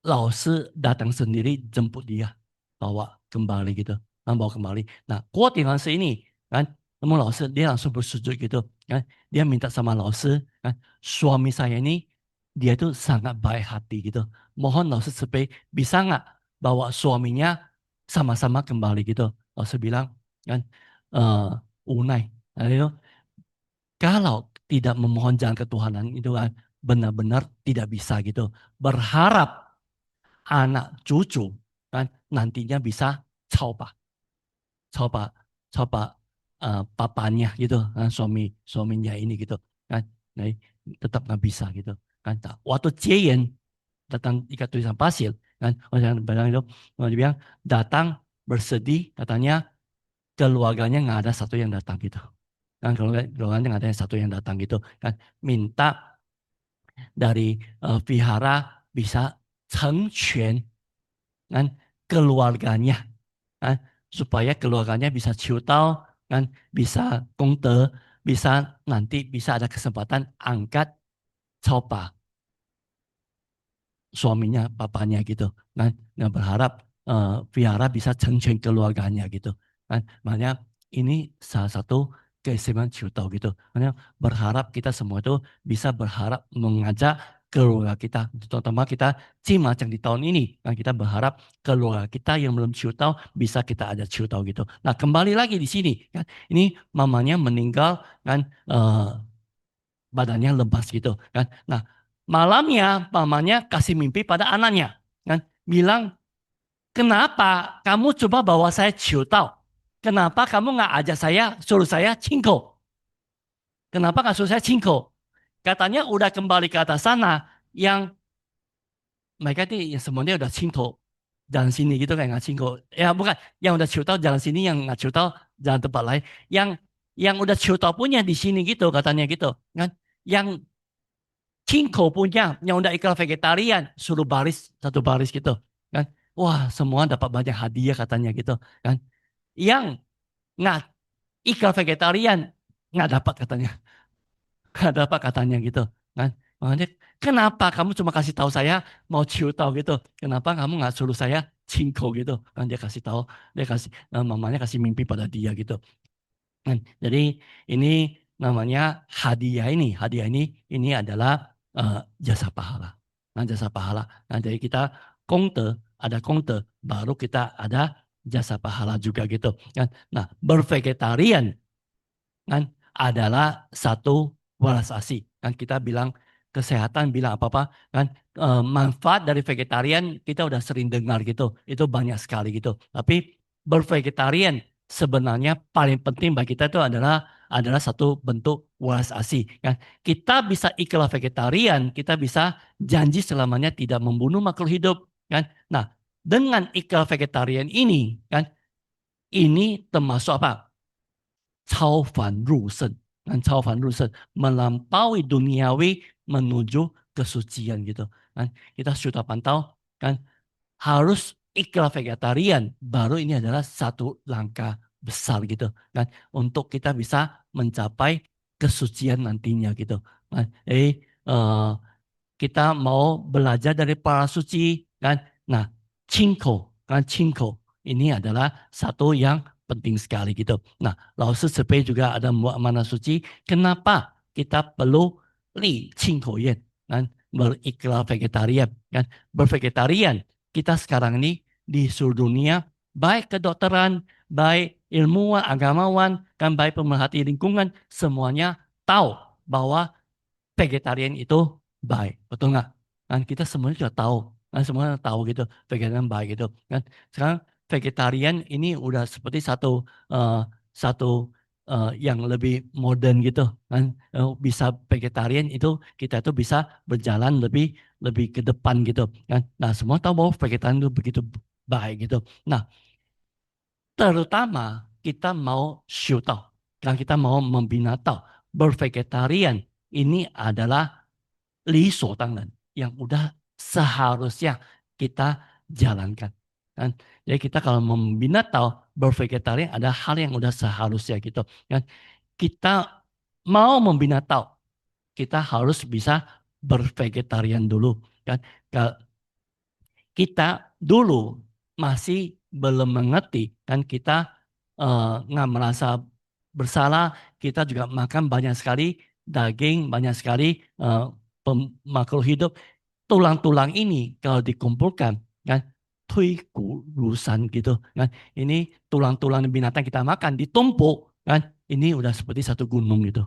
Laosi datang sendiri jemput dia, bawa kembali gitu, bawa kembali. Nah, kuat yang ini kan, namun Laosi dia langsung bersujud gitu kan, dia minta sama Laosi kan, suami saya ini dia itu sangat baik hati gitu, mohon Laosi supaya bisa nggak bawa suaminya sama-sama kembali gitu. Laosi bilang kan, Unai, nah, itu kalau tidak memohon jalan ketuhanan itu kan benar-benar tidak bisa gitu. Berharap anak cucu kan nantinya bisa coba coba coba papanya gitu kan, suaminya ini gitu kan. Nah, tetap nggak bisa gitu kan. Waktu Cien datang ikat tulisan pasir kan, orang bilang itu, dia bilang datang bersedih katanya, keluarganya nggak ada satu yang datang gitu kan, keluarganya nggak ada yang satu yang datang gitu kan, minta dari vihara bisa成全 kan keluarganya kan, supaya keluarganya bisa ciutau kan, bisa kongte, bisa nanti bisa ada kesempatan angkat coba suaminya, papanya gitu kan. Nah, berharap Vihara bisa cengceng keluarganya gitu kan. Makanya ini salah satu keistimewaan Ciutau gitu. Makanya berharap kita semua itu bisa berharap mengajak keluarga kita, terutama kita Cimacang di tahun ini kan, kita berharap keluarga kita yang belum Ciutau bisa kita ajak Ciutau gitu. Nah, kembali lagi di sini kan, ini mamanya meninggal kan, badannya lemas gitu kan. Nah, malamnya mamanya kasih mimpi pada anaknya kan, bilang, kenapa kamu coba bawa saya ciu tau? Kenapa kamu nggak ajak saya, suruh saya cingko? Kenapa nggak suruh saya cingko? Katanya udah kembali ke atas sana, yang mereka ini yang semuanya udah cingko jalan sini gitu kayak nggak cingko. Ya bukan, yang udah ciu tau jalan sini, yang nggak ciu tau jalan tempat lain. Yang udah ciu tau punya di sini gitu katanya gitu kan. Yang Cinco punya yang udah iklan vegetarian, suruh baris satu baris gitu kan. Wah, semua dapat banyak hadiah katanya gitu kan. Yang nggak iklan vegetarian nggak dapat katanya, nggak dapat katanya gitu kan. Makanya kenapa kamu cuma kasih tahu saya mau ciu tahu gitu? Kenapa kamu nggak suruh saya cinco gitu? Kan dia kasih tahu, dia kasih mamanya kasih mimpi pada dia gitu. Kan. Jadi ini namanya hadiah ini. Hadiah ini adalah jasa pahala. Nah, jasa pahala. Nah, jadi kita kongte, ada kongte, baru kita ada jasa pahala juga gitu. Kan. Nah, bervegetarian kan adalah satu welas asih. Kan kita bilang kesehatan, bilang apa-apa kan, manfaat dari vegetarian kita udah sering dengar gitu. Itu banyak sekali gitu. Tapi bervegetarian sebenarnya paling penting bagi kita itu adalah satu bentuk welas asih kan. Kita bisa ikhlas vegetarian, kita bisa janji selamanya tidak membunuh makhluk hidup kan. Nah, dengan ikhlas vegetarian ini kan, ini termasuk apa? 超凡入圣, kan 超凡入圣, melampaui duniawi menuju kesucian gitu kan. Kita sudah pantau kan, harus ikhlas vegetarian, baru ini adalah satu langkah besar gitu kan, untuk kita bisa mencapai kesucian nantinya gitu kan. Kita mau belajar dari para suci kan. Nah, Cingko kan, Cingko ini adalah satu yang penting sekali gitu. Nah, Lao Tzu Cepei juga ada mana suci. Kenapa kita perlu li Cingko Yen kan, berikhlas vegetarian kan, bervegetarian. Kita sekarang ini di seluruh dunia, baik kedokteran, baik ilmuwan, agamawan, kan baik pemerhati lingkungan, semuanya tahu bahwa vegetarian itu baik, betul nggak? Kan kita semuanya sudah tahu, kan semuanya tahu gitu, vegetarian baik gitu. Kan sekarang vegetarian ini udah seperti satu eh, satu yang lebih modern gitu, kan. Bisa vegetarian itu kita tuh bisa berjalan lebih lebih ke depan gitu, kan. Nah, semua tahu bahwa vegetarian itu begitu baik gitu. Nah, terutama kita mau tahu, dan kita mau membina tahu bervegetarian ini adalah li so tangan yang udah seharusnya kita jalankan. kan. Jadi kita kalau membina tahu bervegetarian ada hal yang udah seharusnya gitu kan. Kita mau membina tahu, kita harus bisa bervegetarian dulu kan. Kita dulu masih belum mengerti kan, kita nggak merasa bersalah, kita juga makan banyak sekali daging, banyak sekali makhluk hidup. Tulang-tulang ini kalau dikumpulkan kan, tui lusan gitu kan, ini tulang-tulang binatang kita makan ditumpuk kan, ini udah seperti satu gunung gitu,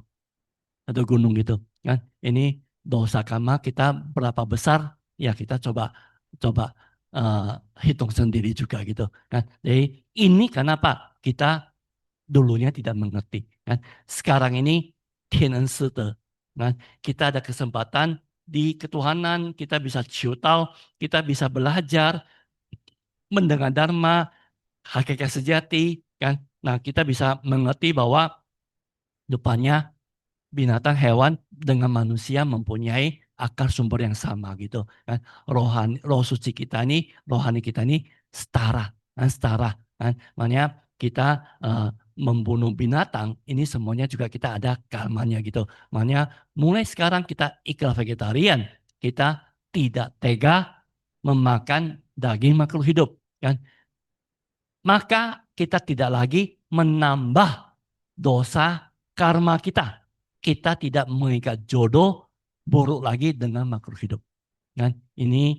satu gunung gitu kan. Ini dosa karma kita berapa besar ya, kita coba coba eh, hitung sendiri juga gitu kan. Jadi ini kenapa kita dulunya tidak mengerti kan. Sekarang ini Tienen Site kan, kita ada kesempatan di ketuhanan, kita bisa ciu tahu, kita bisa belajar mendengar dharma, hakikat sejati kan. Nah, kita bisa mengerti bahwa depannya binatang, hewan dengan manusia mempunyai akar sumber yang sama gitu kan. Rohani, roh suci kita ini, rohani kita ini setara, kan, setara kan. Makanya kita membunuh binatang ini semuanya juga kita ada karmanya gitu. Makanya mulai sekarang kita ikhlas vegetarian, kita tidak tega memakan daging makhluk hidup kan. Maka kita tidak lagi menambah dosa karma kita. Kita tidak mengikat jodoh buruk lagi dengan makhluk hidup. Kan? Eh,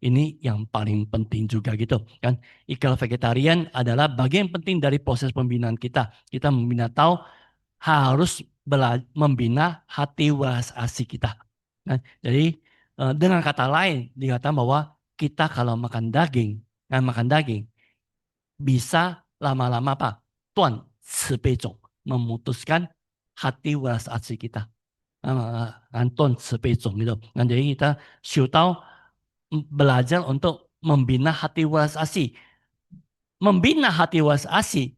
ini yang paling penting juga gitu kan. Ikhlas vegetarian adalah bagian penting dari proses pembinaan kita. Kita membina tahu harus membina hati welas asih kita. Kan? Jadi dengan kata lain dikatakan bahwa kita kalau makan daging, makan daging bisa lama-lama apa? Tuan sepejong memutuskan hati welas asih kita. Tuan sepejong gitu. Dan jadi kita siu tahu belajar untuk membina hati welas asih. Membina hati welas asih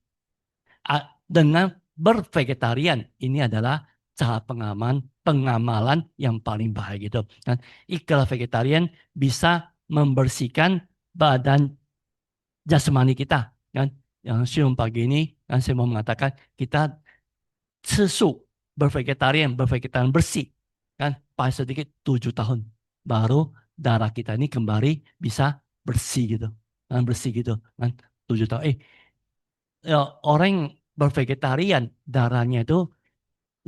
dengan bervegetarian ini adalah cara pengamalan yang paling baik gitu. Dan ikhlas vegetarian bisa membersihkan badan jasmani kita kan. Yang siang pagi ini kan saya mau mengatakan kita sesu bervegetarian bersih kan, paling sedikit 7 tahun baru darah kita ini kembali bisa bersih gitu kan, bersih gitu kan. 7 tahun ya, orang yang bervegetarian darahnya itu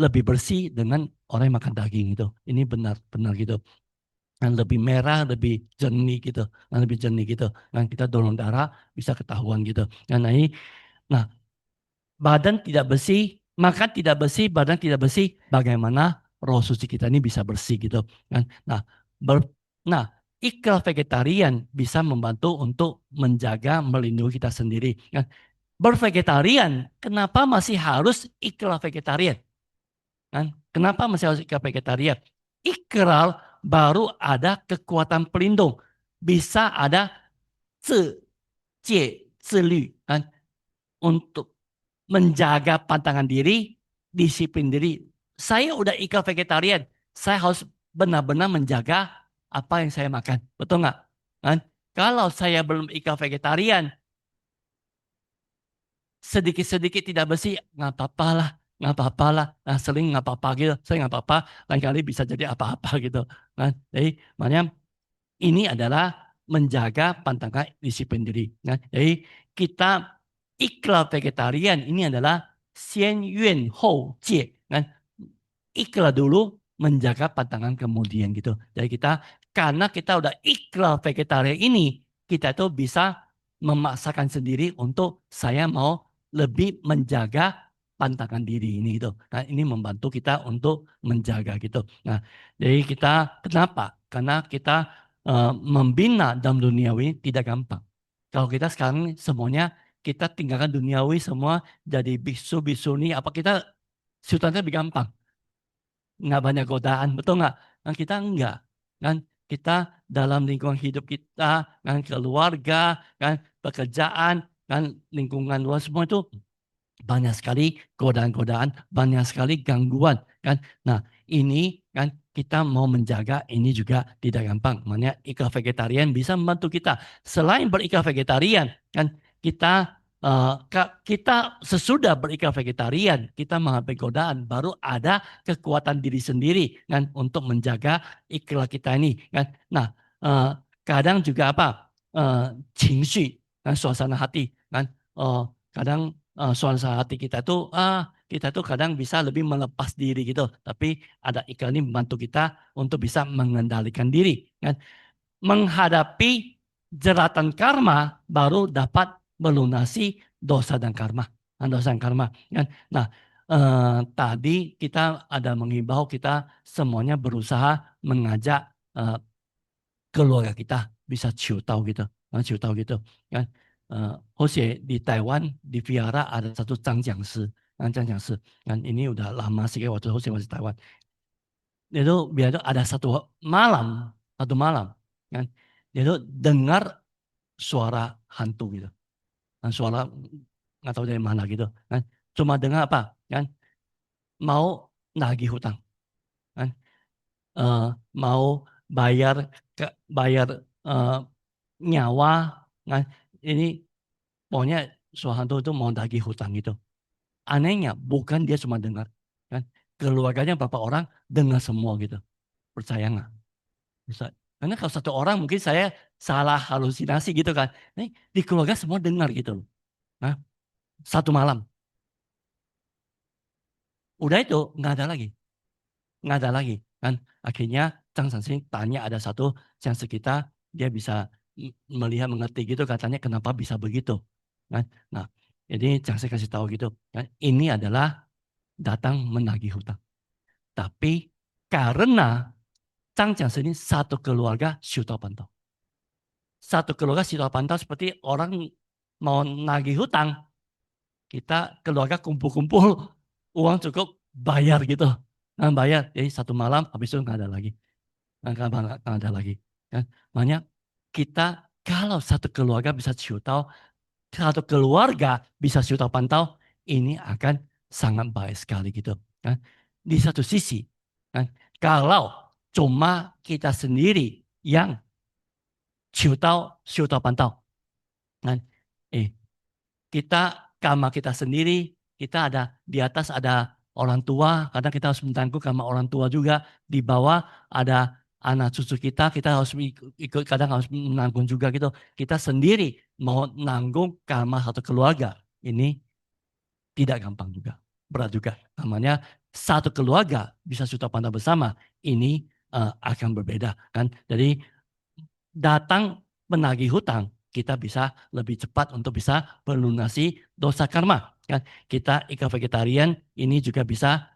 lebih bersih dengan orang yang makan daging itu, ini benar-benar gitu, dan lebih merah, lebih jernih gitu, dan lebih jernih gitu. Dan kita donor darah bisa ketahuan gitu. Nah, ini, nah, badan tidak bersih, makan tidak bersih, badan tidak bersih, bagaimana roh suci kita ini bisa bersih gitu kan. Nah, ber, nah, ikhlas vegetarian bisa membantu untuk menjaga, melindungi kita sendiri kan. Bervegetarian, kenapa masih harus ikhlas vegetarian? Kan? Kenapa masih harus ikhlas vegetarian? Ikral baru ada kekuatan pelindung. Bisa ada zije, zilü, kan? Untuk menjaga pantangan diri, disiplin diri. Saya udah ikhlas vegetarian, saya harus benar-benar menjaga apa yang saya makan. Betul nggak? Kan? Kalau saya belum ikhlas vegetarian, sedikit-sedikit tidak bersih, nggak apa-apa lah, nggak apa-apa lah, nah, sering nggak apa-apa gitu, saya nggak apa-apa, lain kali bisa jadi apa-apa gitu kan. Jadi makanya ini adalah menjaga pantangan disiplin diri kan. Jadi kita ikhlas vegetarian ini adalah xian yuan hou jie kan, ikhlas dulu menjaga pantangan kemudian gitu. Jadi kita, karena kita udah ikhlas vegetarian ini, kita tuh bisa memaksakan sendiri untuk saya mau lebih menjaga pantangan diri ini gitu. Nah, ini membantu kita untuk menjaga gitu. Nah, jadi kita kenapa? Karena kita membina dalam duniawi tidak gampang. Kalau kita sekarang semuanya kita tinggalkan duniawi semua jadi bisu bisuni, apa kita sultannya lebih gampang, nggak banyak godaan, betul nggak? Kan kita enggak, kan kita dalam lingkungan hidup kita, kan keluarga, kan pekerjaan, kan lingkungan luar semua itu banyak sekali godaan-godaan, banyak sekali gangguan, kan. Nah, ini kan kita mau menjaga ini juga tidak gampang. Makanya ikrar vegetarian bisa membantu kita. Selain berikrar vegetarian, kan kita sesudah berikrar vegetarian, kita menghadapi godaan, baru ada kekuatan diri sendiri kan untuk menjaga ikrar kita ini kan. Nah, eh, kadang juga apa?情绪kan suasana hati kan. Kadang suasana hati kita tuh kadang bisa lebih melepas diri gitu. Tapi ada iklan ini membantu kita untuk bisa mengendalikan diri. Kan? Menghadapi jeratan karma baru dapat melunasi dosa dan karma. Dosa dan karma. Kan? Nah, tadi kita ada mengimbau kita semuanya berusaha mengajak keluarga kita bisa ciu tahu gitu. Ciu tahu gitu. Kan? 或许di Taiwan di Vihara ada satu Zhangjiangsi. Zhangjiangsi. Kan ini udah lama sih waktu Hosea masih Taiwan. Dia tuh biar tuh ada satu malam kan. Dia tuh dengar suara hantu gitu. Dan suara nggak tahu dari mana gitu kan. Cuma dengar apa kan? Mau nagih hutang kan. Eh, Mau bayar bayar eh, nyawa kan. Ini pokoknya suara hantu itu mau nagih hutang gitu. Anehnya bukan dia cuma dengar kan. Keluarganya berapa orang dengar semua gitu. Percaya nggak? Bisa. Karena kalau satu orang mungkin saya salah halusinasi gitu kan. Nih di keluarga semua dengar gitu loh. Nah, satu malam. Udah itu nggak ada lagi. Nggak ada lagi. Kan akhirnya Chang Sanxin tanya ada satu yang sekitar dia bisa melihat mengerti gitu katanya kenapa bisa begitu. Kan? Nah, jadi Chang Sanxin kasih tahu gitu. Kan? Ini adalah datang menagih hutang. Tapi karena Chang Sanxin ini satu keluarga Xiu Pantau. Satu keluarga Xiu Pantau seperti orang mau nagih hutang, kita keluarga kumpul-kumpul uang cukup bayar gitu. Nah, bayar, jadi satu malam habis itu nggak ada lagi. Nggak ada lagi. Kan? Makanya kita kalau satu keluarga bisa ciu tahu, satu keluarga bisa ciu tahu pantau, ini akan sangat baik sekali gitu. Kan? Di satu sisi, kan? Kalau cuma kita sendiri yang ciu tahu pantau, kan? Kita kamar kita sendiri, kita ada di atas ada orang tua, kadang kita harus menanggung sama orang tua juga, di bawah ada anak cucu kita harus ikut kadang harus menanggung juga gitu. Kita sendiri mau nanggung kamar satu keluarga, ini tidak gampang juga, berat juga. Namanya satu keluarga bisa sudah pandang bersama, ini akan berbeda kan. Jadi datang menagih hutang, kita bisa lebih cepat untuk bisa melunasi dosa karma. Kan? Kita ikan vegetarian ini juga bisa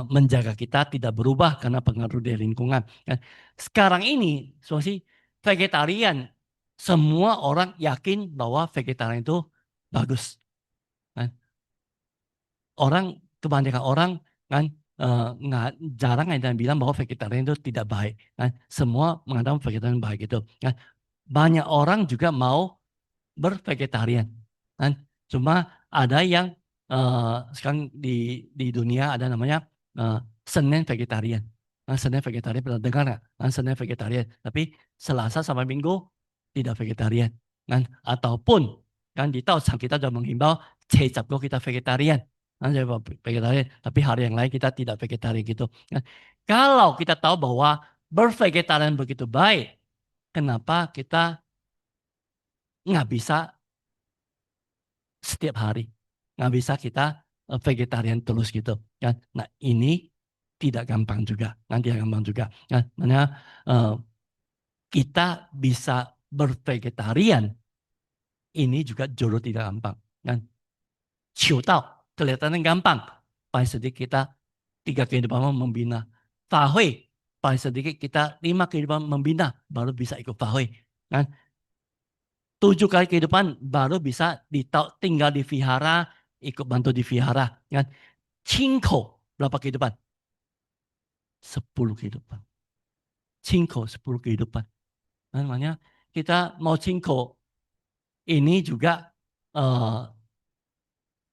menjaga kita tidak berubah karena pengaruh dari lingkungan. Kan? Sekarang ini, situasi vegetarian, semua orang yakin bahwa vegetarian itu bagus. Kan? Kebanyakan orang kan nggak jarang ada yang bilang bahwa vegetarian itu tidak baik. Kan? Semua mengatakan vegetarian baik itu. Kan? Banyak orang juga mau bervegetarian kan cuma ada yang sekarang di dunia ada namanya Senin vegetarian. Senin vegetarian pernah dengar nggak? Senin vegetarian tapi Selasa sampai Minggu tidak vegetarian kan ataupun kan di tahun kita sudah menghimbau Sabtu kita vegetarian kan vegetarian tapi hari yang lain kita tidak vegetarian gitu kan. Kalau kita tahu bahwa bervegetarian begitu baik, kenapa kita nggak bisa setiap hari? Nggak bisa kita vegetarian terus gitu kan. Nah ini tidak gampang juga. Nanti gampang juga. Nah, mana kita bisa bervegetarian ini juga jauh tidak gampang. Kan? Ciu tahu kelihatannya gampang. Paling sedikit kita 3 kehidupan membina. Fahui paling sedikit kita 5 kehidupan membina baru bisa ikut fahui. Kan? 7 kali kehidupan baru bisa tinggal di vihara, ikut bantu di vihara. Kan? Cingko berapa kehidupan? 10 kehidupan. Cingko 10 kehidupan. Namanya kita mau cingko ini juga uh,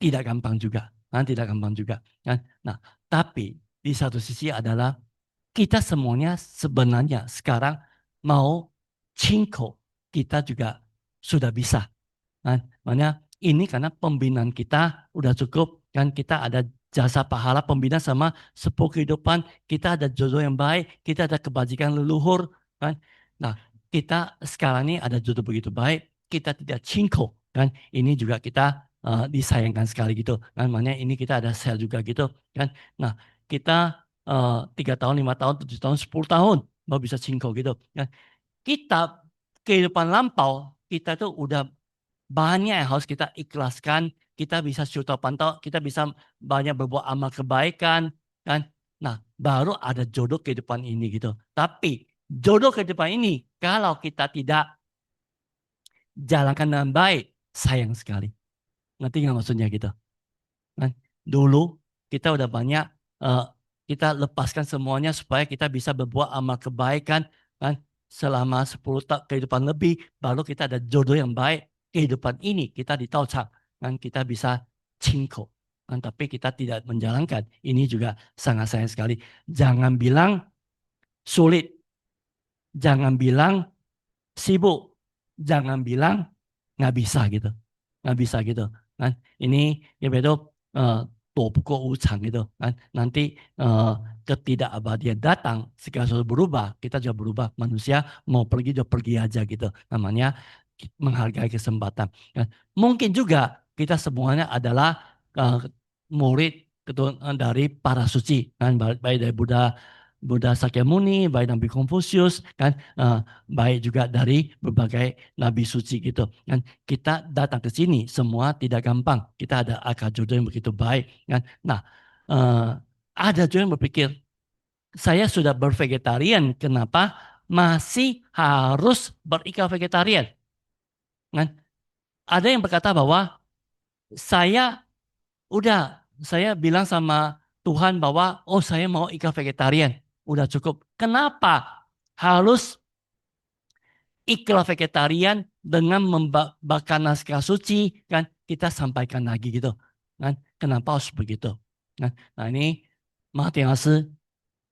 tidak gampang juga. Tidak gampang juga. Kan? Nah, tapi di satu sisi adalah kita semuanya sebenarnya sekarang mau cinko, kita juga sudah bisa. Kan? Makanya ini karena pembinaan kita udah cukup kan, kita ada jasa pahala pembina sama sepuh kehidupan, kita ada jodoh yang baik, kita ada kebajikan leluhur kan. Nah, kita sekarang ini ada jodoh begitu baik, kita tidak cinko kan. Ini juga kita disayangkan sekali gitu kan. Makanya ini kita ada sel juga gitu kan. Nah, kita 3 tahun, 5 tahun, 7 tahun, 10 tahun baru bisa cinko gitu kan. Kita kehidupan lampau kita tuh udah banyak yang harus kita ikhlaskan. Kita bisa syukur pantau, kita bisa banyak berbuat amal kebaikan, kan? Nah, baru ada jodoh kehidupan ini gitu. Tapi jodoh kehidupan ini kalau kita tidak jalankan dengan baik, sayang sekali. Ngerti nggak maksudnya gitu? Kan? Dulu kita udah banyak eh, kita lepaskan semuanya supaya kita bisa berbuat amal kebaikan kan selama 10 tahun kehidupan lebih baru kita ada jodoh yang baik kehidupan ini kita ditaucak kan kita bisa cingko kan tapi kita tidak menjalankan ini juga sangat sayang sekali jangan bilang sulit jangan bilang sibuk jangan bilang nggak bisa gitu nggak bisa gitu kan ini ya betul gitu kan nanti eh, ketidakabadian datang segala sesuatu berubah kita juga berubah manusia mau pergi juga pergi aja gitu namanya menghargai kesempatan kan. Mungkin juga kita semuanya adalah murid dari para suci kan baik dari Buddha Buddha Sakyamuni, baik Nabi Konfusius, kan, baik juga dari berbagai nabi suci gitu. Kan, kita datang ke sini semua tidak gampang. Kita ada akal jodoh yang begitu baik. Kan. Nah, eh, ada juga yang berpikir, saya sudah bervegetarian, kenapa masih harus berikat vegetarian? Kan? Ada yang berkata bahwa saya saya bilang sama Tuhan bahwa oh saya mau ikat vegetarian, udah cukup. Kenapa harus ikhlas vegetarian dengan membakar naskah suci kan kita sampaikan lagi gitu kan kenapa harus begitu kan nah ini Martin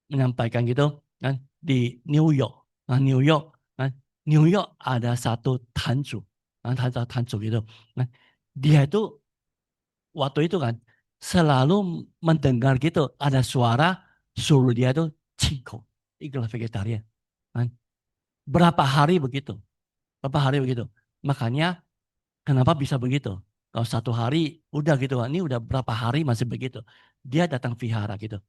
menyampaikan gitu kan di New York New York kan New York ada satu tancu ada tancu gitu kan dia itu waktu itu kan selalu mendengar gitu ada suara suruh dia tuh cingko ikhlas vegetarian kan berapa hari begitu berapa hari begitu. Makanya kenapa bisa begitu? Kalau satu hari udah gitu, ini udah berapa hari masih begitu. Dia datang vihara gitu.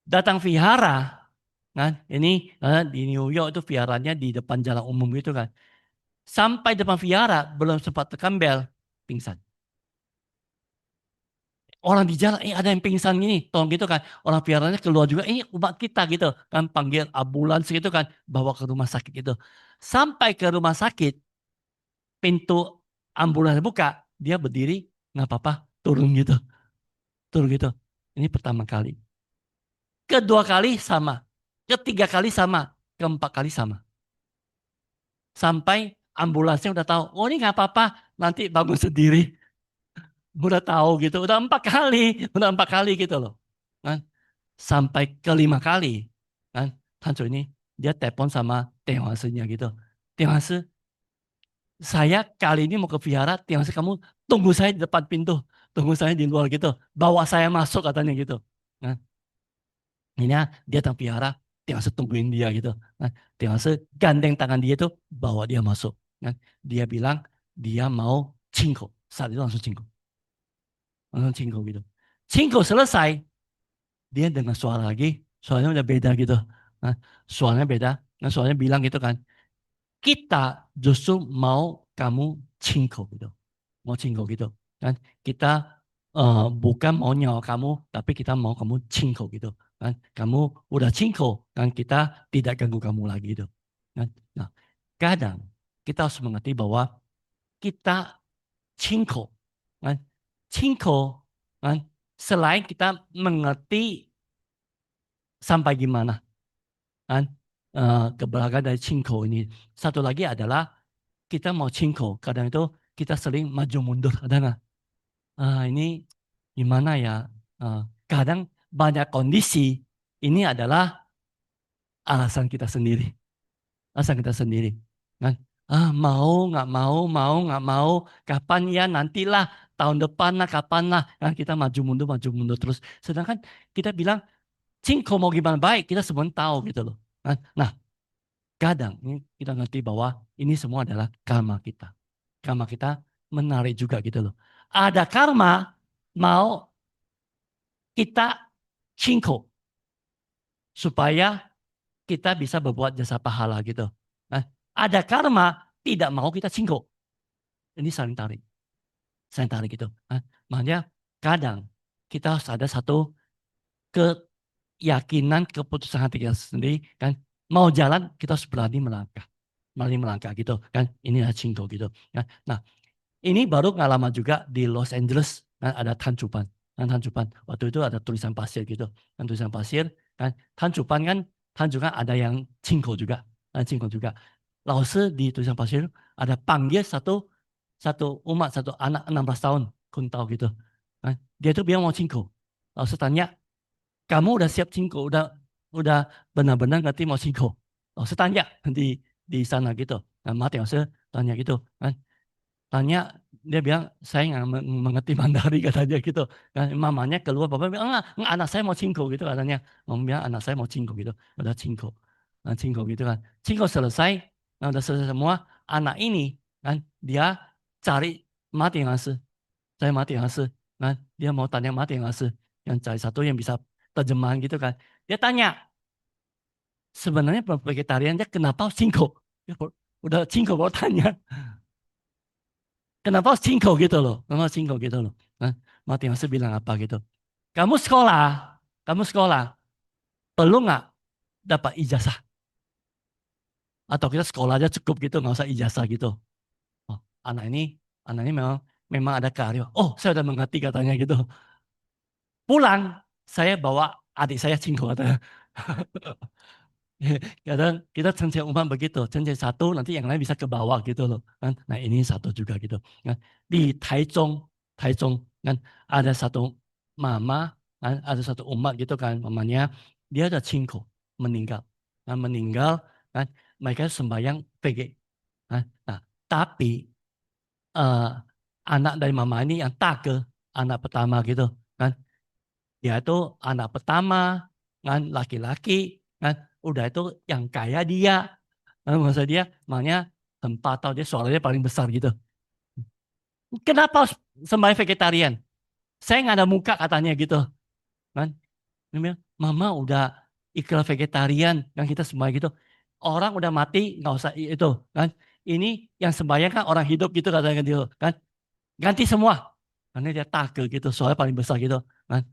Datang vihara, kan? Ini di New York itu viharanya di depan jalan umum gitu kan. Sampai depan vihara belum sempat tekan bel, pingsan. Orang di jalan, ada yang pingsan gini, tolong gitu kan. Orang viharanya keluar juga, ini umat kita gitu kan, panggil ambulans gitu kan, bawa ke rumah sakit gitu. Sampai ke rumah sakit, pintu ambulans buka, dia berdiri, nggak apa-apa, turun gitu, turun gitu. Ini pertama kali. Kedua kali sama, ketiga kali sama, keempat kali sama. Sampai ambulansnya udah tahu, oh ini nggak apa-apa, nanti bangun sendiri. Udah tahu gitu, udah 4 kali gitu loh. Kan? Sampai kelima kali, kan? Tanco ini dia telepon sama Tianghua-nya gitu. Tianghua, saya kali ini mau ke vihara, Tiang kamu tunggu saya di depan pintu, tunggu saya di luar gitu, bawa saya masuk katanya gitu. Nah, ini dia datang vihara, Tiang tungguin dia gitu. Nah, Tiang gandeng tangan dia itu, bawa dia masuk. Nah, dia bilang dia mau cingko, saat itu langsung cingko gitu. Cingko selesai, dia dengan suara lagi, suaranya udah beda gitu. Nah, suaranya beda, nah suaranya bilang gitu kan, kita justru mau kamu cingko gitu. Mau cingko gitu kan kita bukan mau nyawa kamu tapi kita mau kamu cingko gitu kan kamu udah cingko kan kita tidak ganggu kamu lagi gitu kan nah kadang kita harus mengerti bahwa kita cingko kan cingko kan selain kita mengerti sampai gimana kan keberagaman dari cingko ini satu lagi adalah kita mau cingko kadang itu kita sering maju mundur ada nggak ini gimana ya? Kadang banyak kondisi ini adalah alasan kita sendiri. Alasan kita sendiri. Kan? Mau, nggak mau, kapan ya, nantilah, tahun depan lah, kapan lah. Kan kita maju mundur terus. Sedangkan kita bilang, Cingko mau gimana baik, kita semua tahu gitu loh. Kan? Nah, kadang ini kita ngerti bahwa ini semua adalah karma kita. Karma kita menarik juga gitu loh. Ada karma mau kita cingko supaya kita bisa berbuat jasa pahala gitu. Nah, ada karma tidak mau kita cingko. Ini saling tarik. Saling tarik gitu. Nah, makanya kadang kita harus ada satu keyakinan, keputusan hati kita sendiri kan. Mau jalan kita harus berani melangkah. Berani melangkah gitu kan. Ini adalah cingko gitu. Nah, ini baru pengalaman juga di Los Angeles kan ada Tanjupan. Kan Tanjupan. Waktu itu ada tulisan pasir gitu. Kan tulisan pasir kan Tanjupan kan Tanjupan ada yang Cingko juga. Cingko juga. Laosi di tulisan pasir ada panggil satu satu umat satu anak 16 tahun kun tahu gitu. Kan, dia itu bilang mau Cingko. Laosi tanya, "Kamu udah siap Cingko? Udah benar-benar ngerti mau Cingko?" Laosi tanya di sana gitu. Nah, mati Laosi tanya gitu kan tanya dia bilang saya nggak mengerti Mandarin katanya gitu kan mamanya keluar bapak bilang enggak, anak saya mau cingko gitu katanya mama bilang anak saya mau cingko gitu udah cingko cingko gitu kan cingko selesai nah, udah selesai semua anak ini kan dia cari mati ngasih saya mati ngasih kan dia mau tanya mati ngasih yang cari satu yang bisa terjemahan gitu kan dia tanya sebenarnya vegetariannya kenapa cingko udah cingko baru tanya kenapa harus cingko gitu loh? Kenapa harus cingko gitu loh? Nah, Mati Masih bilang apa gitu? Kamu sekolah, kamu sekolah, perlu nggak dapat ijazah? Atau kita sekolah aja cukup gitu, nggak usah ijazah gitu. Oh, anak ini memang memang ada kearifan. Oh, saya udah mengerti katanya gitu. Pulang, saya bawa adik saya cingko katanya. Kadang kita cenderung umat begitu, cenderung satu nanti yang lain bisa ke bawah gitu loh kan. Nah ini satu juga gitu. Kan. Di Taichung kan ada satu mama, kan, ada satu umat gitu kan, mamanya dia ada cingko meninggal, kan, meninggal kan mereka sembahyang PG. Kan. Nah tapi eh, anak dari mama ini yang tak ke anak pertama gitu kan dia itu anak pertama kan laki-laki kan udah itu yang kaya dia maksud dia makanya tempat atau dia suaranya paling besar gitu kenapa harus sembahyang vegetarian saya nggak ada muka katanya gitu kan dia bilang, mama udah ikhlas vegetarian yang kita sembahyang gitu orang udah mati nggak usah itu kan ini yang sembahyang kan orang hidup gitu katanya gitu kan ganti semua karena dia takut gitu soalnya paling besar gitu kan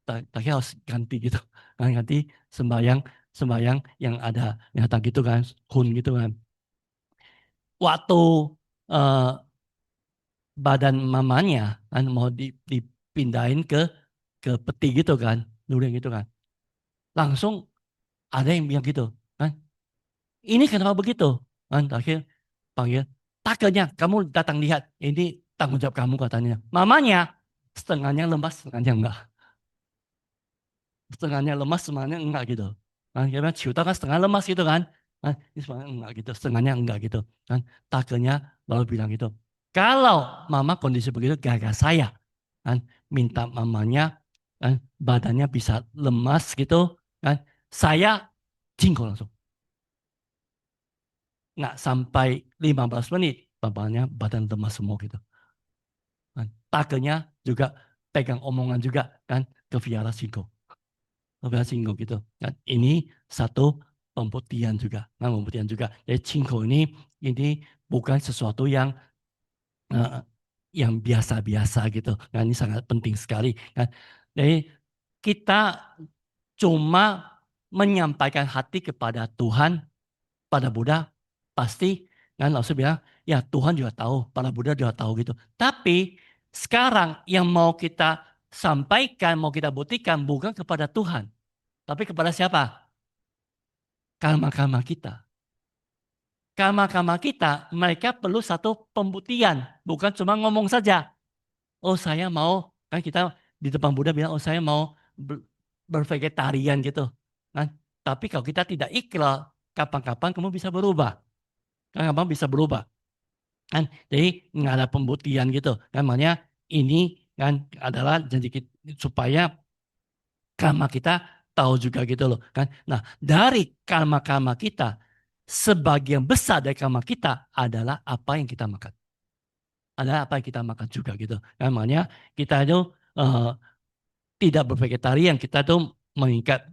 tapi harus ganti gitu kan ganti sembayang sembayang yang ada nyata gitu kan kun gitu kan waktu eh, badan mamanya kan mau dipindahin ke peti gitu kan nuring gitu kan langsung ada yang bilang gitu kan ini kenapa begitu kan akhir panggil takutnya kamu datang lihat ini tanggung jawab kamu katanya mamanya setengahnya lemas setengahnya enggak setengahnya lemas, setengahnya enggak gitu. Kan karena Ciuta kan setengah lemas gitu kan. Kan ini setengahnya enggak gitu, setengahnya enggak gitu. Kan takutnya lalu bilang gitu. Kalau mama kondisi begitu gara-gara saya kan minta mamanya kan badannya bisa lemas gitu kan saya jingkol langsung. Nggak sampai 15 menit bapaknya badan lemas semua gitu. Kan. Takutnya juga pegang omongan juga kan ke Viara Singko. Novel singgung gitu. Dan ini satu pembuktian juga. Nah, pembuktian juga. Jadi Cingko ini bukan sesuatu eh, yang biasa-biasa gitu. Nah, ini sangat penting sekali. Kan. Jadi kita cuma menyampaikan hati kepada Tuhan, pada Buddha, pasti kan langsung bilang, ya Tuhan juga tahu, para Buddha juga tahu gitu. Tapi sekarang yang mau kita sampaikan, mau kita buktikan bukan kepada Tuhan, tapi kepada siapa? Karma-karma kita. Karma-karma kita, mereka perlu satu pembuktian. Bukan cuma ngomong saja. Oh saya mau, kan kita di depan Buddha bilang, oh saya mau bervegetarian gitu. Kan? Tapi kalau kita tidak ikhlas, kapan-kapan kamu bisa berubah. Kapan bisa berubah. Kan? Jadi nggak ada pembuktian gitu. Kan makanya ini kan adalah janji kita, supaya karma kita tahu juga gitu loh. Kan? Nah, dari karma-karma kita, sebagian besar dari karma kita adalah apa yang kita makan. Adalah apa yang kita makan juga gitu. Kan? Makanya kita itu eh, tidak bervegetarian, kita tuh mengikat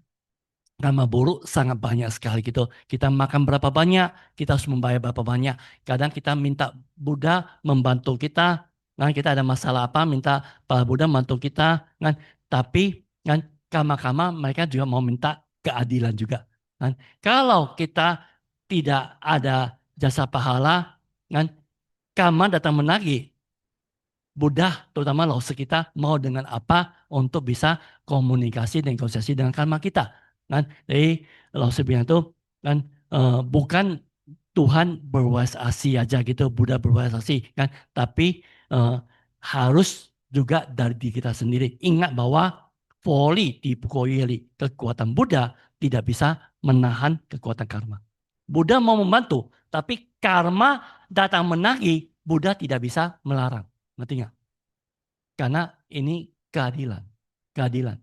karma buruk sangat banyak sekali gitu. Kita makan berapa banyak, kita harus membayar berapa banyak. Kadang kita minta Buddha membantu kita, kan kita ada masalah apa, minta para Buddha membantu kita, kan. Tapi kan karma-karma mereka juga mau minta keadilan juga. Kan. Kalau kita tidak ada jasa pahala, kan karma datang menagih. Buddha, terutama Lause kita, mau dengan apa untuk bisa komunikasi dan negosiasi dengan karma kita. Kan? Jadi Lause bilang itu kan bukan Tuhan berwelas asih aja gitu, Buddha berwelas asih kan, tapi harus juga dari diri kita sendiri. Ingat bahwa Foli di Pukoyeli, kekuatan Buddha tidak bisa menahan kekuatan karma. Buddha mau membantu, tapi karma datang menagih, Buddha tidak bisa melarang. Ngerti nggak? Karena ini keadilan. Keadilan.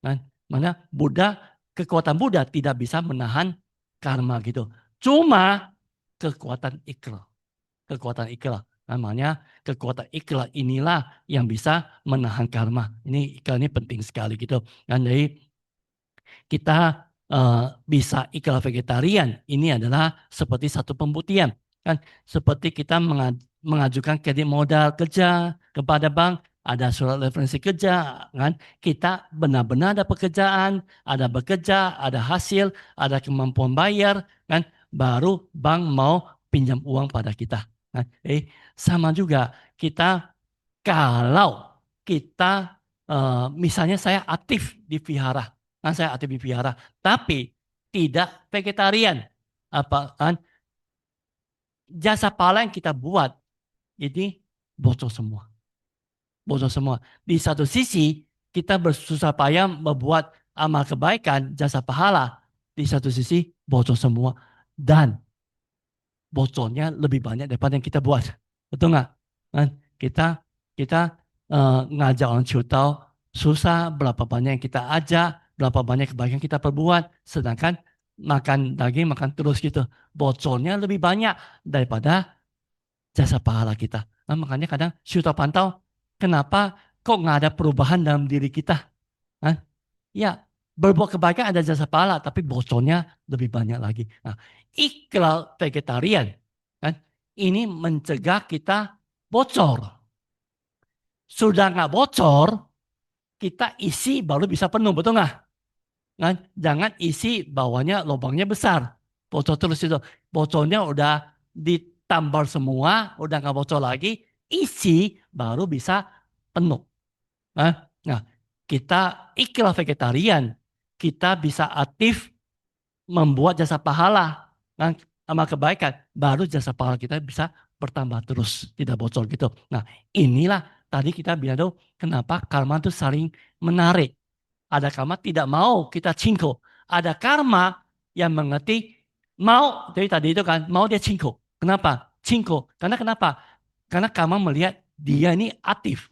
Kan? Mana Buddha, kekuatan Buddha tidak bisa menahan karma gitu. Cuma kekuatan ikhlas. Kekuatan ikhlas. Namanya kekuatan ikhlas inilah yang bisa menahan karma. Ini ikhlas ini penting sekali gitu. Dan jadi kita bisa ikhlas vegetarian, ini adalah seperti satu pembuktian. Kan seperti kita mengajukan kredit modal kerja kepada bank, ada surat referensi kerja, kan kita benar-benar ada pekerjaan, ada bekerja, ada hasil, ada kemampuan bayar, kan baru bank mau pinjam uang pada kita. Kan? Sama juga kita kalau kita misalnya saya aktif di vihara, kan saya aktif di vihara, tapi tidak vegetarian, apa kan jasa pahala yang kita buat ini bocor semua, bocor semua. Di satu sisi kita bersusah payah membuat amal kebaikan, jasa pahala, di satu sisi bocor semua dan bocornya lebih banyak daripada yang kita buat, betul nggak? Kan kita kita ngajak orang tahu susah, berapa banyak yang kita ajak, berapa banyak kebaikan kita perbuat, sedangkan makan daging makan terus gitu, bocornya lebih banyak daripada jasa pahala kita. Nah, makanya kadang Syuta pantau, kenapa kok nggak ada perubahan dalam diri kita? Hah? Ya, berbuat kebaikan ada jasa pahala, tapi bocornya lebih banyak lagi. Nah, ikhlas vegetarian, kan? Ini mencegah kita bocor. Sudah nggak bocor, kita isi baru bisa penuh, betul nggak? Kan? Jangan isi bawahnya lubangnya besar, bocor terus itu. Bocornya udah ditambal semua, udah nggak bocor lagi, isi baru bisa penuh. Nah, kita ikhlas vegetarian, kita bisa aktif membuat jasa pahala, kan, amal kebaikan, baru jasa pahala kita bisa bertambah terus, tidak bocor gitu. Nah, inilah tadi kita bilang tuh kenapa karma itu saling menarik. Ada karma tidak mau kita cingko. Ada karma yang mengerti mau, jadi tadi itu kan mau dia cingko. Kenapa? Cingko. Karena kenapa? Karena karma melihat dia ini aktif.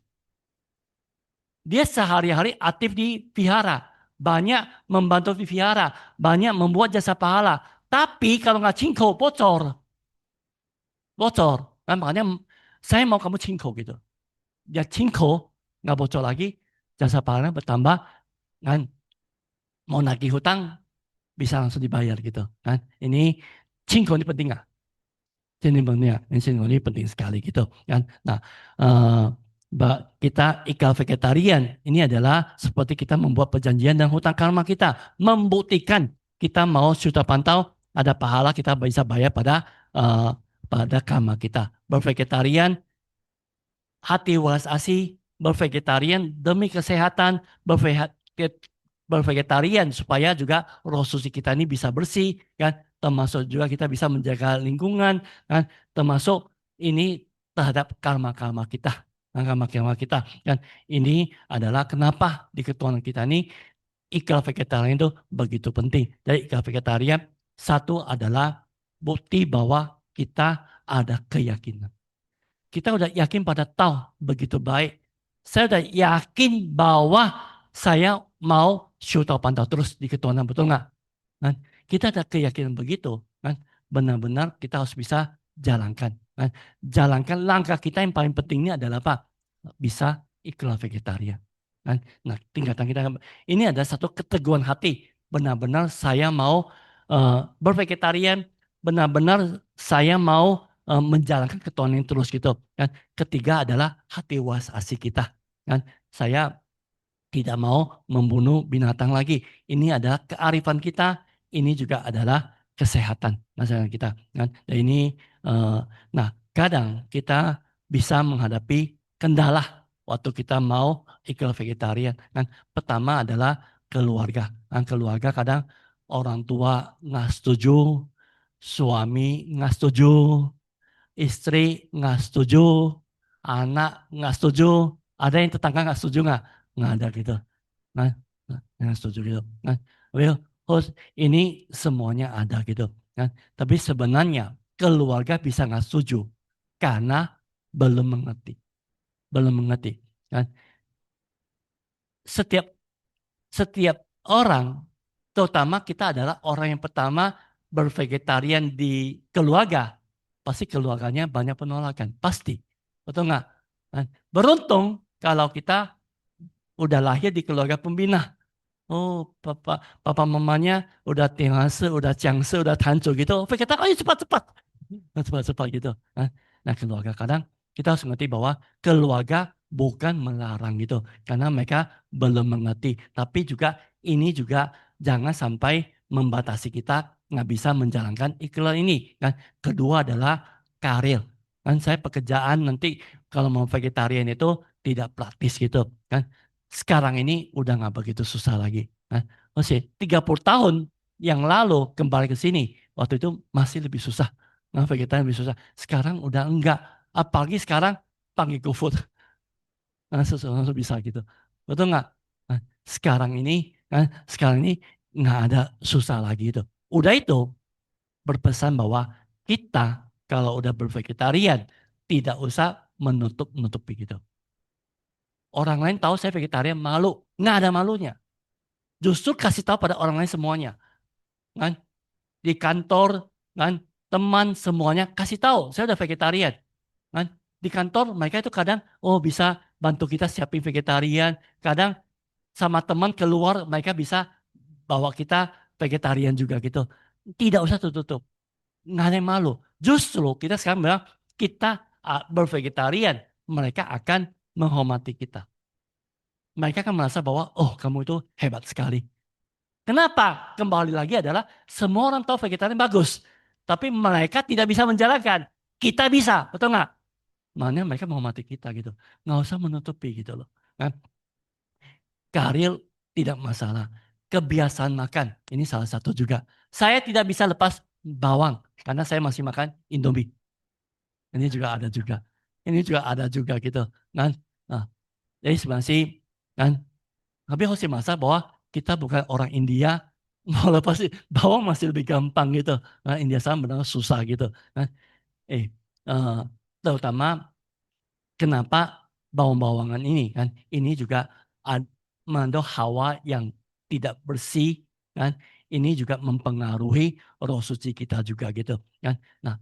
Dia sehari-hari aktif di vihara. Banyak membantu di vihara. Banyak membuat jasa pahala. Tapi kalau nggak cingko, bocor. Bocor. Kan makanya saya mau kamu cingko gitu. Dia cingko, nggak bocor lagi. Jasa pahalanya bertambah. Kan mau nagih hutang, bisa langsung dibayar gitu. Kan ini cingko ini penting nggak? Cingko ini penting sekali gitu. Kan. Nah, eh, kita ikhlas vegetarian ini adalah seperti kita membuat perjanjian dan hutang karma kita, membuktikan kita mau sudah pantau ada pahala kita bisa bayar pada karma kita. Bervegetarian, hati walas asih, bervegetarian demi kesehatan, bervegetarian supaya juga roh suci kita ini bisa bersih, kan? Termasuk juga kita bisa menjaga lingkungan, kan? Termasuk ini terhadap karma-karma kita. Karma-karma kita. Dan ini adalah kenapa di ketuhanan kita ini ikrar vegetarian itu begitu penting. Jadi ikrar vegetarian satu adalah bukti bahwa kita ada keyakinan. Kita udah yakin pada tahu begitu baik. Saya udah yakin bahwa saya mau syuta pantau terus di ketuhanan, betul nggak? Kan? Kita ada keyakinan begitu, kan? Benar-benar kita harus bisa jalankan. Kan? Jalankan langkah kita yang paling penting ini adalah apa? Bisa ikhlas vegetarian. Kan? Nah, tingkatan kita ini ada satu keteguhan hati. Benar-benar saya mau bervegetarian, benar-benar saya mau menjalankan ketuhanan terus gitu. Kan? Ketiga adalah hati was asih kita. Kan? Saya tidak mau membunuh binatang lagi. Ini adalah kearifan kita, ini juga adalah kesehatan masalah kita. Kan? Dan ini, nah kadang kita bisa menghadapi kendala waktu kita mau ikut vegetarian. Kan? Pertama adalah keluarga. Kan? Keluarga kadang orang tua nggak setuju, suami nggak setuju, istri nggak setuju, anak nggak setuju, ada yang tetangga nggak setuju nggak? Nggak ada gitu. Nah, yang setuju gitu. Nah, well, host ini semuanya ada gitu kan. Tapi sebenarnya keluarga bisa nggak setuju karena belum mengerti, belum mengerti. Kan? Setiap setiap orang, terutama kita adalah orang yang pertama bervegetarian di keluarga, pasti keluarganya banyak penolakan, pasti, betul nggak? Kan? Beruntung kalau kita udah lahir di keluarga pembina. Oh, papa mamanya udah tiangse, udah ciangse, udah tanco gitu. Oke, kita ayo cepat-cepat. Cepat-cepat gitu. Nah, keluarga kadang kita harus mengerti bahwa keluarga bukan melarang gitu. Karena mereka belum mengerti. Tapi juga ini juga jangan sampai membatasi kita nggak bisa menjalankan iklan ini. Kan? Kedua adalah karir. Kan saya pekerjaan nanti kalau mau vegetarian itu tidak praktis gitu. Kan? Sekarang ini udah nggak begitu susah lagi. Nah, masih 30 tahun yang lalu kembali ke sini, waktu itu masih lebih susah. Nah, vegetarian lebih susah. Sekarang udah enggak. Apalagi sekarang panggil GoFood. Nah, langsung bisa gitu. Betul nggak? Nah, sekarang ini nggak ada susah lagi itu. Udah itu berpesan bahwa kita kalau udah bervegetarian tidak usah menutup-nutupi gitu. Orang lain tahu saya vegetarian malu, nggak ada malunya. Justru kasih tahu pada orang lain semuanya, kan? Di kantor, kan? Teman semuanya kasih tahu, saya udah vegetarian, kan? Di kantor mereka itu kadang, oh bisa bantu kita siapin vegetarian. Kadang sama teman keluar mereka bisa bawa kita vegetarian juga gitu. Tidak usah tutup-tutup, nggak ada yang malu. Justru kita sekarang bilang kita bervegetarian, mereka akan menghormati kita. Mereka akan merasa bahwa, oh kamu itu hebat sekali. Kenapa? Kembali lagi adalah semua orang tahu vegetarian bagus. Tapi mereka tidak bisa menjalankan. Kita bisa, betul nggak? Makanya mereka menghormati kita gitu. Nggak usah menutupi gitu loh. Kan? Karir tidak masalah. Kebiasaan makan, ini salah satu juga. Saya tidak bisa lepas bawang. Karena saya masih makan Indomie. Ini juga ada juga. Ini juga ada juga gitu. Kan? Nah, jadi sebenarnya sih, kan? Tapi harus masa bahwa kita bukan orang India, malah pasti bawang masih lebih gampang gitu. Nah, India sana benar susah gitu. Nah, eh, eh, terutama kenapa bawang-bawangan ini kan? Ini juga mengandung hawa yang tidak bersih kan? Ini juga mempengaruhi roh suci kita juga gitu kan. Nah,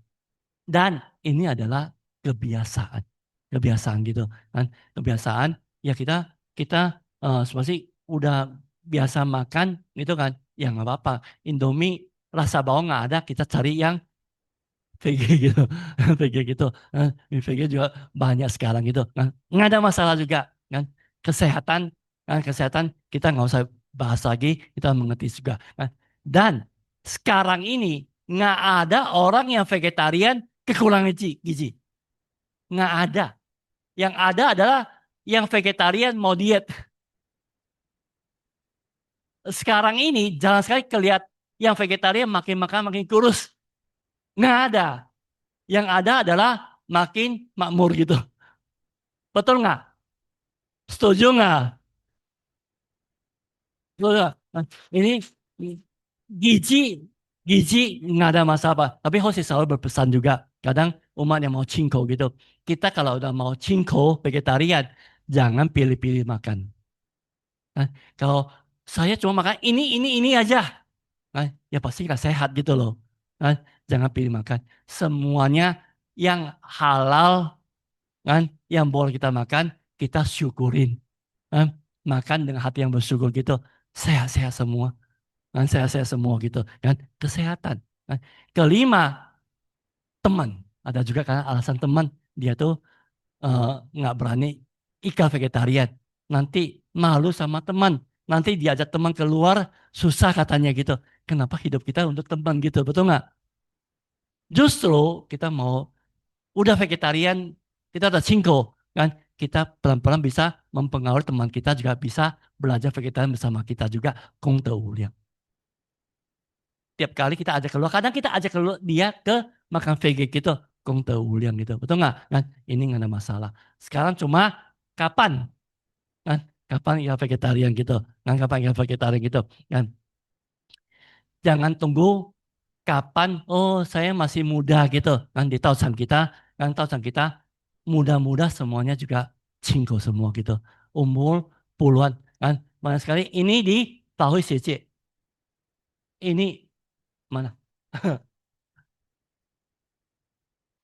dan ini adalah kebiasaan. Kebiasaan gitu kan. Kebiasaan ya kita kita seperti udah biasa makan gitu kan. Ya nggak apa-apa. Indomie rasa bawang nggak ada, kita cari yang VG gitu. VG gitu. Mie VG juga banyak sekarang gitu. Kan. Nggak ada masalah juga kan. Kesehatan kesehatan kita nggak usah bahas lagi, kita mengerti juga kan. Dan sekarang ini nggak ada orang yang vegetarian kekurangan gizi. Nggak ada. Yang ada adalah yang vegetarian mau diet. Sekarang ini jarang sekali kelihat yang vegetarian makin makan makin kurus. Nggak ada. Yang ada adalah makin makmur gitu. Betul nggak? Setuju nggak? Betul nggak? Kan. Ini gizi gizi nggak ada masalah. Tapi Jose selalu berpesan juga. Kadang umat yang mau cinko gitu. Kita kalau udah mau cinko vegetarian, jangan pilih-pilih makan. Kan. Kalau saya cuma makan ini aja, kan, ya pasti nggak sehat gitu loh. Kan. Jangan pilih makan. Semuanya yang halal, kan, yang boleh kita makan, kita syukurin. Kan. Makan dengan hati yang bersyukur gitu. Sehat-sehat semua. Kan sehat-sehat semua gitu. Kan kesehatan. Kan. Kelima, teman. Ada juga kan alasan teman. Dia tuh eh, nggak berani ikan vegetarian. Nanti malu sama teman. Nanti diajak teman keluar, susah katanya gitu. Kenapa hidup kita untuk teman gitu, betul nggak? Justru kita mau udah vegetarian, kita udah cinko, kan? Kita pelan-pelan bisa mempengaruhi teman kita juga bisa belajar vegetarian bersama kita juga. Kung Teu Liang. Tiap kali kita ajak keluar, kadang kita ajak keluar dia ke makan vege gitu, Kung Teu Liang gitu, betul nggak? Kan? Ini nggak ada masalah. Sekarang cuma kapan, kan? Kapan ya vegetarian gitu, kan? Kapan ya vegetarian gitu, kan? Jangan tunggu kapan, oh saya masih muda gitu, kan? Di tahun kita, kan tahun kita muda-muda semuanya juga cingko semua gitu, umur puluhan, kan? Mana sekali ini di Tahui Sece, ini mana?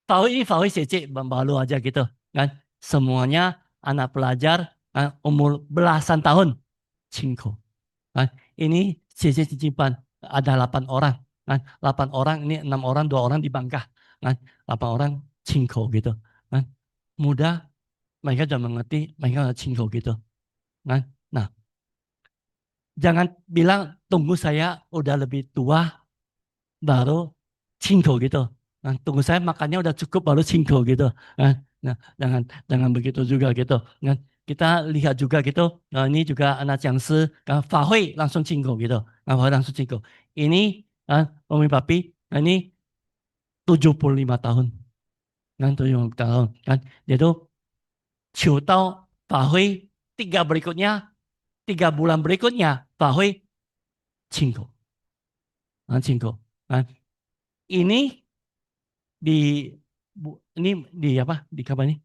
Tahu ini Tahui Sece baru aja gitu, kan? Semuanya anak pelajar, kan? Umur belasan tahun, cingko. Kan? Ini CC Cicipan ada 8 orang. Kan? 8 orang, ini 6 orang, 2 orang di Bangka. Kan? 8 orang cingko gitu. Kan? Mudah, mereka sudah mengerti, mereka sudah cingko gitu. Kan? Nah, jangan bilang tunggu saya udah lebih tua, baru cinko gitu. Nah, tunggu saya makannya udah cukup baru cinko gitu. Nah, jangan jangan begitu juga gitu. Nah, kita lihat juga gitu. Nah, ini juga anak Jiangsi, kan, Fahui langsung cinko gitu. Nah, Fahui langsung cinko. Ini Umi Papi, nah, ini 75 tahun. Kan 75 tahun. Kan dia tuh Chiu Tao Fahui tiga berikutnya, 3 bulan berikutnya Fahui cinko. Nah, cinko. Kan. Ini di ini di apa di kapan ini?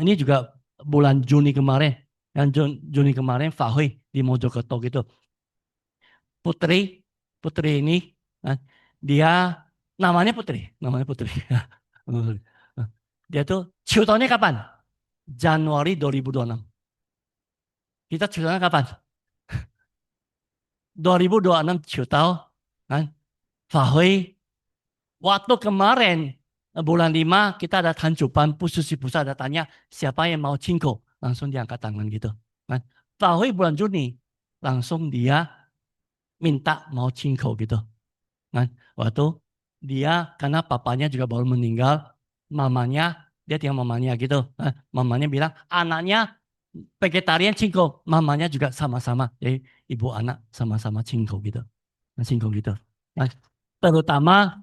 Ini juga bulan Juni kemarin, yang Juni kemarin Fahui di Mojokerto gitu. Putri, Putri ini dia namanya Putri. Dia tuh syutingnya kapan? Januari 2026. Kita syutingnya kapan? 2026 syuting kan? Fahui waktu kemarin bulan 5 kita ada tanjupan Pususi Pusat ada tanya siapa yang mau cingko langsung diangkat tangan gitu kan. Tahu bulan Juni langsung dia minta mau cingko gitu kan. Waktu dia karena papanya juga baru meninggal, mamanya dia tinggal mamanya gitu. Mamanya bilang anaknya vegetarian cingko, mamanya juga sama-sama. Jadi ibu anak sama-sama cingko gitu. Cingko gitu. Nah, terutama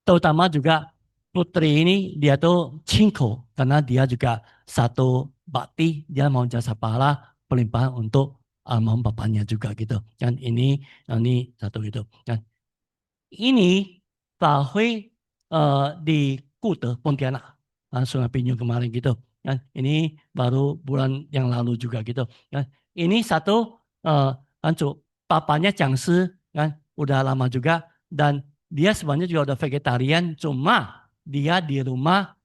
terutama juga Putri ini dia tuh cinko karena dia juga satu bakti dia mau jasa pahala pelimpahan untuk almarhum bapaknya juga gitu kan ini satu gitu kan ini Tahui di Kute Pontianak Sungai Pinjung kemarin gitu kan ini baru bulan yang lalu juga gitu kan ini satu kan papanya Changsi kan udah lama juga dan dia sebenarnya juga udah vegetarian, cuma dia di rumah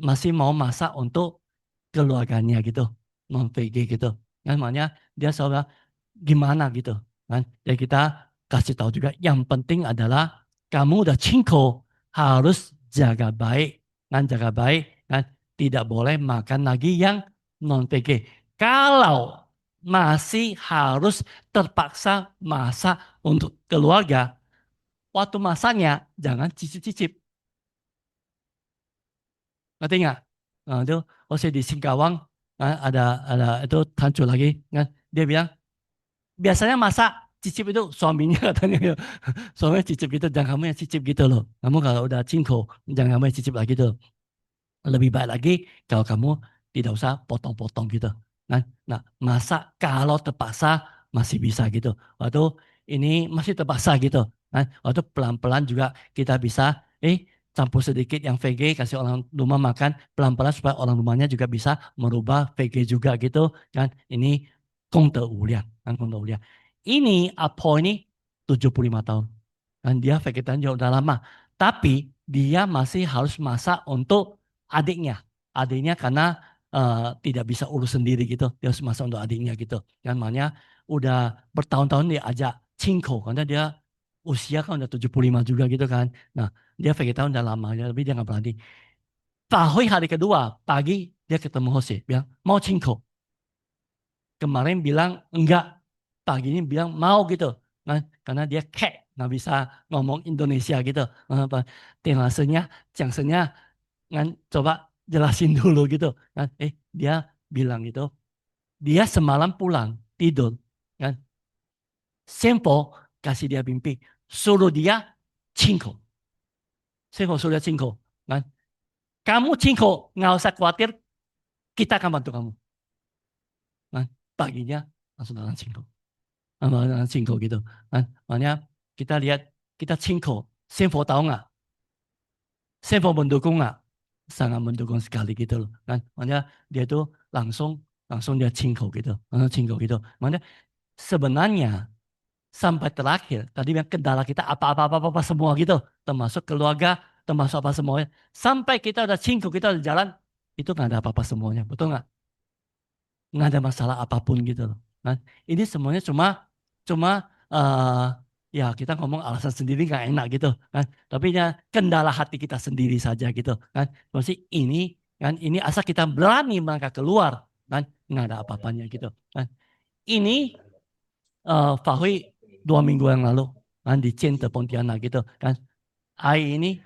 masih mau masak untuk keluarganya gitu, non VG gitu. Kan makanya dia selalu bilang, gimana gitu. Kan? Jadi kita kasih tahu juga yang penting adalah kamu udah cinko harus jaga baik, kan jaga baik, kan tidak boleh makan lagi yang non VG. Kalau masih harus terpaksa masak untuk keluarga, waktu masaknya jangan cicip-cicip. Ngerti nggak? Nah, itu Ose di Singkawang ada itu hancur lagi kan. Dia bilang biasanya masak cicip itu suaminya katanya ya. Suaminya cicip gitu, jangan kamu yang cicip gitu loh. Kamu kalau udah cinko, jangan kamu yang cicip lagi tuh. Lebih baik lagi kalau kamu tidak usah potong-potong gitu. Kan? Nah, masak kalau terpaksa masih bisa gitu. Waktu ini masih terpaksa gitu. Kan? Waktu pelan-pelan juga kita bisa campur sedikit yang VG, kasih orang rumah makan pelan-pelan supaya orang rumahnya juga bisa merubah VG juga gitu kan. Ini Kong De Wuliang, kan Kong De Wuliang. Ini Apo ini 75 tahun. Dan dia vegetarian juga udah lama. Tapi dia masih harus masak untuk adiknya. Adiknya karena tidak bisa urus sendiri gitu. Dia harus masak untuk adiknya gitu. Kan makanya udah bertahun-tahun dia ajak Cingko karena dia usia kan udah 75 juga gitu kan. Nah, dia vegetarian udah lama, tapi dia nggak berani. Pahui hari kedua, pagi dia ketemu Jose, bilang, mau Cingko. Kemarin bilang enggak, pagi ini bilang mau gitu. Kan? Karena dia kayak nggak bisa ngomong Indonesia gitu. Apa? Tengasenya, Jiangsenya, kan coba jelasin dulu gitu. Kan? Dia bilang gitu, dia semalam pulang, tidur. Kan? Sempo kasih dia mimpi, suruh dia Cingko. Sempo suruh dia Cingko. Kan? Kamu Cingko, nggak usah khawatir, kita akan bantu kamu. Kan? Paginya langsung dalam Cingko. Sama Cingko gitu. Kan? Makanya kita lihat, kita Cingko. Sempo tahu nggak? Sempo mendukung nggak? Sangat mendukung sekali gitu loh. Kan? Makanya dia tuh langsung langsung dia Cingko gitu. Cingko gitu. Makanya sebenarnya sampai terakhir tadi yang kendala kita apa semua gitu, termasuk keluarga, termasuk apa semuanya, sampai kita udah cingkuk, kita udah jalan, itu nggak ada apa-apa semuanya, betul nggak ada masalah apapun gitu loh kan. Ini semuanya cuma cuma ya kita ngomong alasan sendiri nggak enak gitu kan, tapi ya kendala hati kita sendiri saja gitu kan. Maksudnya ini kan, ini asal kita berani melangkah keluar kan, nggak ada apa-apanya gitu kan. Ini Fahui 2 minggu yang lalu kan di Cinta Pontianak gitu kan. Hari ini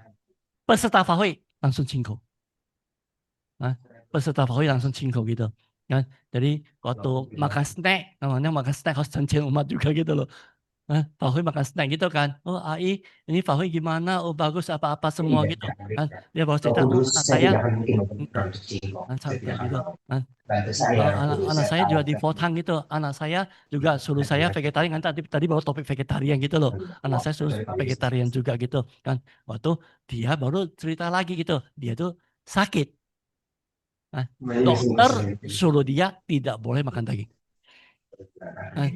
peserta Fahui langsung cingko. Nah, peserta Fahui langsung cingko gitu. Kan? Jadi waktu makan snack, namanya makan snack harus cancing umat juga gitu loh. Fahui makan snack gitu kan. Oh AI, ini Fahui gimana? Oh bagus apa-apa semua gitu. Kan? Dia baru cerita, oh anak Produsen saya, tidak mungkin hmm, memproduksi kok. kan Jadi sampai gitu. memang Kan? bantu saya Anak produsen saya tahu juga di kan. Votang gitu. Anak saya juga suruh saya vegetarian kan, tadi tadi baru topik vegetarian gitu loh. Anak saya suruh vegetarian juga gitu kan. Waktu dia baru cerita lagi gitu. Dia tuh sakit. Nah, dokter suruh dia tidak boleh makan daging. Nah,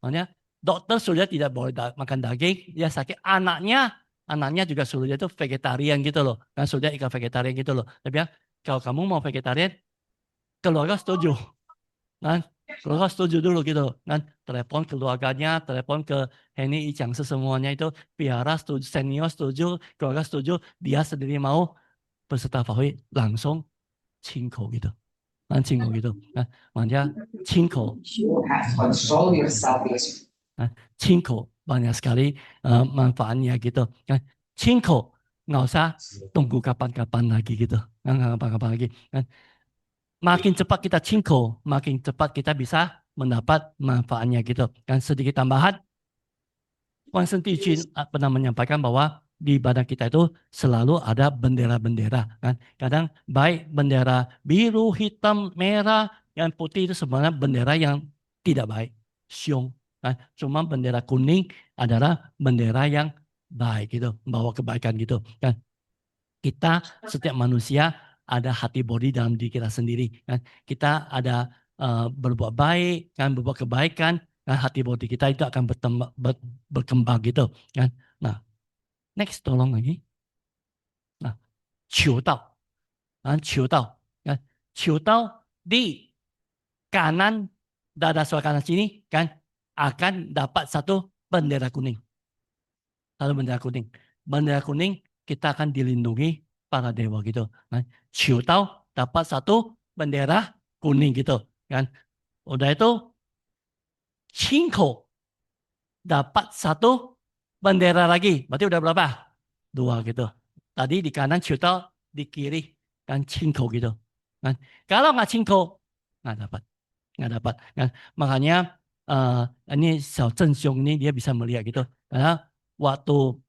makanya dokter suruh dia tidak boleh makan daging. Dia sakit. Anaknya juga suruh dia tuh vegetarian gitu loh. Kan suruh dia ikan vegetarian gitu loh. Tapi ya, kalau kamu mau vegetarian, keluarga setuju. Kan? Keluarga setuju dulu gitu kan, telepon keluarganya, telepon ke Henny Icang semuanya itu, Piara setuju, senior setuju, keluarga setuju, dia sendiri mau, peserta Fahui langsung cingko gitu kan, cingko gitu kan. Makanya cingko You have to control yourself because kan, cingko banyak sekali manfaatnya gitu kan. Cingko nggak usah tunggu kapan-kapan lagi gitu, nggak kapan-kapan lagi kan. Makin cepat kita cingko, makin cepat kita bisa mendapat manfaatnya gitu. Dan sedikit tambahan, Wang Sentijin pernah menyampaikan bahwa di badan kita itu selalu ada bendera-bendera kan. Kadang baik bendera biru, hitam, merah, yang putih itu sebenarnya bendera yang tidak baik, siung kan. Cuma bendera kuning adalah bendera yang baik gitu, membawa kebaikan gitu kan. Kita setiap manusia ada hati bodi dalam diri kita sendiri kan. Kita ada berbuat baik kan, berbuat kebaikan kan, hati bodi kita itu akan berkembang gitu kan. Nah, next tolong lagi. Nah, Qiu Dao. Qiu Dao kan. Qiu Dao di kanan dada sebelah kanan sini kan akan dapat satu bendera kuning. Satu bendera kuning. Bendera kuning kita akan dilindungi para dewa gitu kan. Ciu tahu dapat satu bendera kuning gitu kan. Udah itu Cingko dapat satu bendera lagi. Berarti udah berapa? Dua gitu. Tadi di kanan Ciu tahu, di kiri kan Cingko gitu. Kan. Kalau nggak Cingko nggak dapat. Nggak dapat kan. Makanya ini Xiao Zheng Xiong ini dia bisa melihat gitu. Karena waktu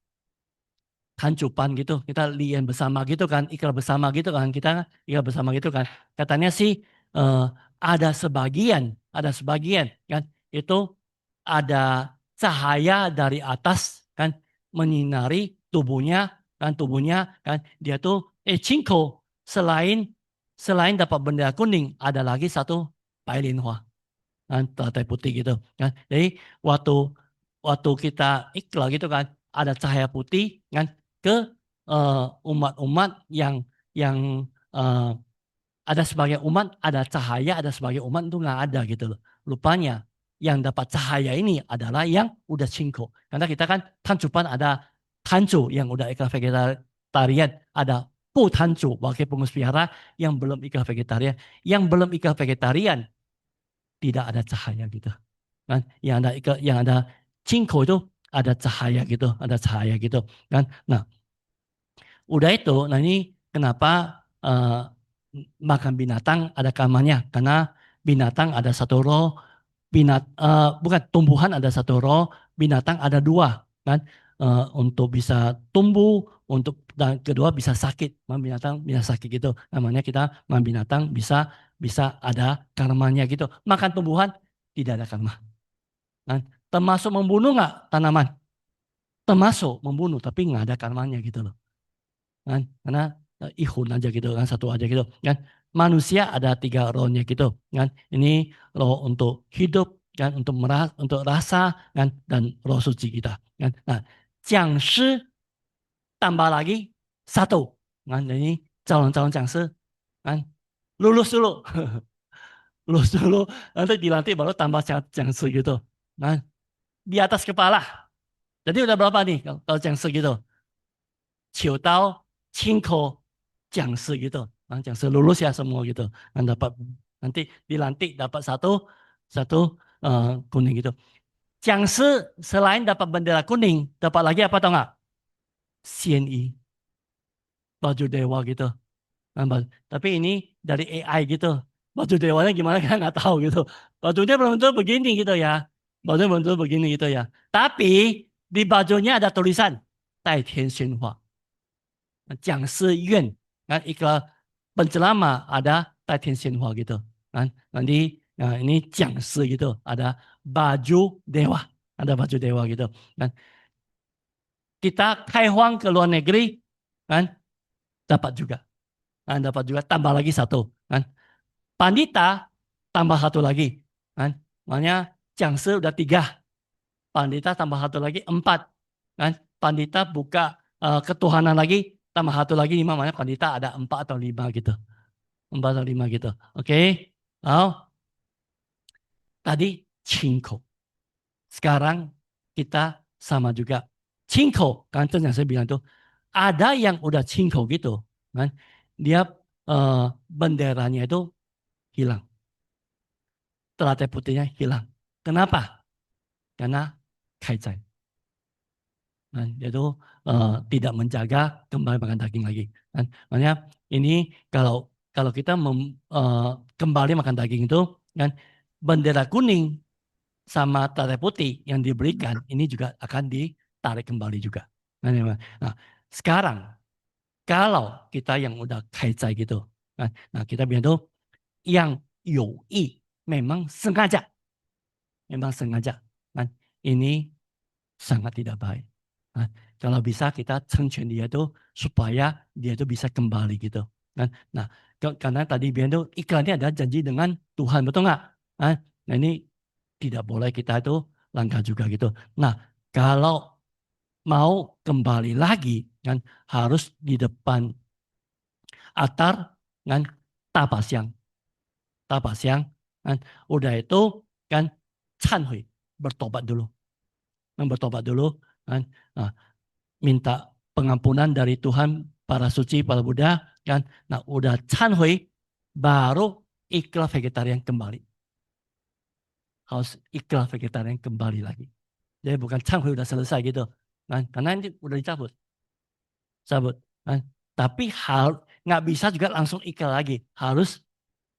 kancupan gitu, kita lian bersama gitu kan, ikrar bersama gitu kan, kita ikrar bersama gitu kan. Katanya sih ada sebagian kan, itu ada cahaya dari atas kan menyinari tubuhnya kan dia tuh cinko selain dapat bendera kuning ada lagi satu Bailinhua kan teratai putih gitu kan. Jadi waktu waktu kita iklan gitu kan ada cahaya putih kan ke umat-umat yang ada sebagai umat ada cahaya, ada sebagai umat itu nggak ada gitu loh. Rupanya yang dapat cahaya ini adalah yang udah cingko. Karena kita kan tancupan ada tancu yang udah ikan vegetarian, ada pu tancu wakil pengusaha pelihara yang belum ikan vegetarian, yang belum ikan vegetarian tidak ada cahaya gitu. Kan yang ada cingko itu ada cahaya gitu, ada cahaya gitu kan. Nah, udah itu, nah ini kenapa makan binatang ada kamarnya? Karena binatang ada satu roh, bukan tumbuhan ada satu roh, binatang ada dua kan. Untuk bisa tumbuh, dan kedua bisa sakit, makan binatang bisa sakit gitu. Namanya kita makan binatang bisa ada karmanya gitu. Makan tumbuhan tidak ada karma. Kan? Termasuk membunuh nggak tanaman? Termasuk membunuh, tapi nggak ada karmanya gitu loh. Kan? Karena ihun aja gitu kan, satu aja gitu kan. Manusia ada 3 rohnya gitu kan. Ini roh untuk hidup kan, untuk rasa kan, dan roh suci kita kan. Nah, Jiangshi tambah lagi satu kan. Ini calon-calon Jiangshi kan lulus dulu. Lulus dulu nanti dilantik baru tambah Jiangshi gitu kan. Di atas kepala. Jadi udah berapa nih kalau Jiangshi gitu? Ciutao, Cingko, Jiangshi gitu. Nah, Jiangshi lulus ya semua gitu. Dan dapat nanti dilantik dapat satu kuning gitu. Jiangshi selain dapat bendera kuning, dapat lagi apa tau nggak? CNI, baju dewa gitu. Nah, tapi ini dari AI gitu. Baju dewanya gimana kita nggak tahu gitu. Bajunya belum tentu begini gitu ya. Bajunya belum tentu begini gitu ya. Tapi di bajunya ada tulisan Tai Tian Xinhua. Jiangshi kan iklan pencelama ada Tian Xinhua gitu kan. Nanti ini Jiangshi gitu ada baju dewa gitu kan. Kita kaihuang ke luar negeri kan dapat juga tambah lagi satu kan. Pandita tambah satu lagi kan. Makanya Jiangshi udah 3, Pandita tambah satu lagi 4 kan. Pandita buka ketuhanan lagi tambah satu lagi 5, makanya Pandita ada 4 atau 5 gitu. 4 atau 5 gitu. Oke. Tadi Cingko. Sekarang kita sama juga. Cingko, kan yang saya bilang tuh ada yang udah Cingko gitu kan. Dia benderanya itu hilang. Telatai putihnya hilang. Kenapa? Karena kaizai. Kan, dia itu tidak menjaga kembali makan daging lagi. Kan? Makanya ini kalau kita kembali makan daging itu kan bendera kuning sama tanda putih yang diberikan ini juga akan ditarik kembali juga. Nah, sekarang kalau kita yang udah kaizai gitu, nah kita bilang tuh yang yoi memang sengaja, kan ini sangat tidak baik. Nah, kalau bisa kita cengcuan dia tuh supaya dia tuh bisa kembali gitu. Nah, karena tadi bilang tuh iklannya ada janji dengan Tuhan, betul nggak? Nah ini tidak boleh kita itu langgar juga gitu. Nah, kalau mau kembali lagi kan harus di depan altar kan tapasyang. Kan udah itu kan canhui bertobat dulu. Bertobat dulu kan. Nah, minta pengampunan dari Tuhan para suci, para Buddha kan. Nah, udah canhui baru ikhlas vegetarian kembali. Harus ikhlas vegetarian kembali lagi. Jadi bukan canhui udah selesai gitu. Kan? Karena ini udah dicabut. Kan? Tapi nggak bisa juga langsung ikhlas lagi. Harus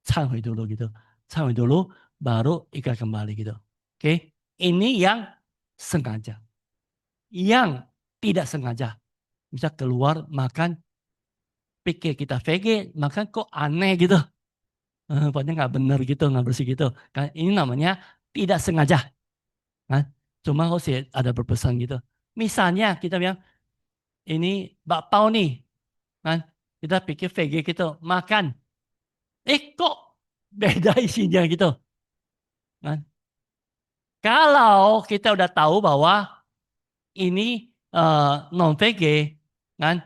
canhui dulu gitu. Canhui dulu baru ikhlas kembali gitu. Oke. Ini yang sengaja. Yang tidak sengaja. Bisa keluar makan, pikir kita VG, makan kok aneh gitu. Pokoknya nggak benar gitu, nggak bersih gitu. Kan ini namanya tidak sengaja. Kan? Cuma Hose ada berpesan gitu. Misalnya kita bilang ini bakpao nih, kan? Kita pikir VG gitu, makan. Kok beda isinya gitu, kan? Kalau kita udah tahu bahwa ini non VG, kan?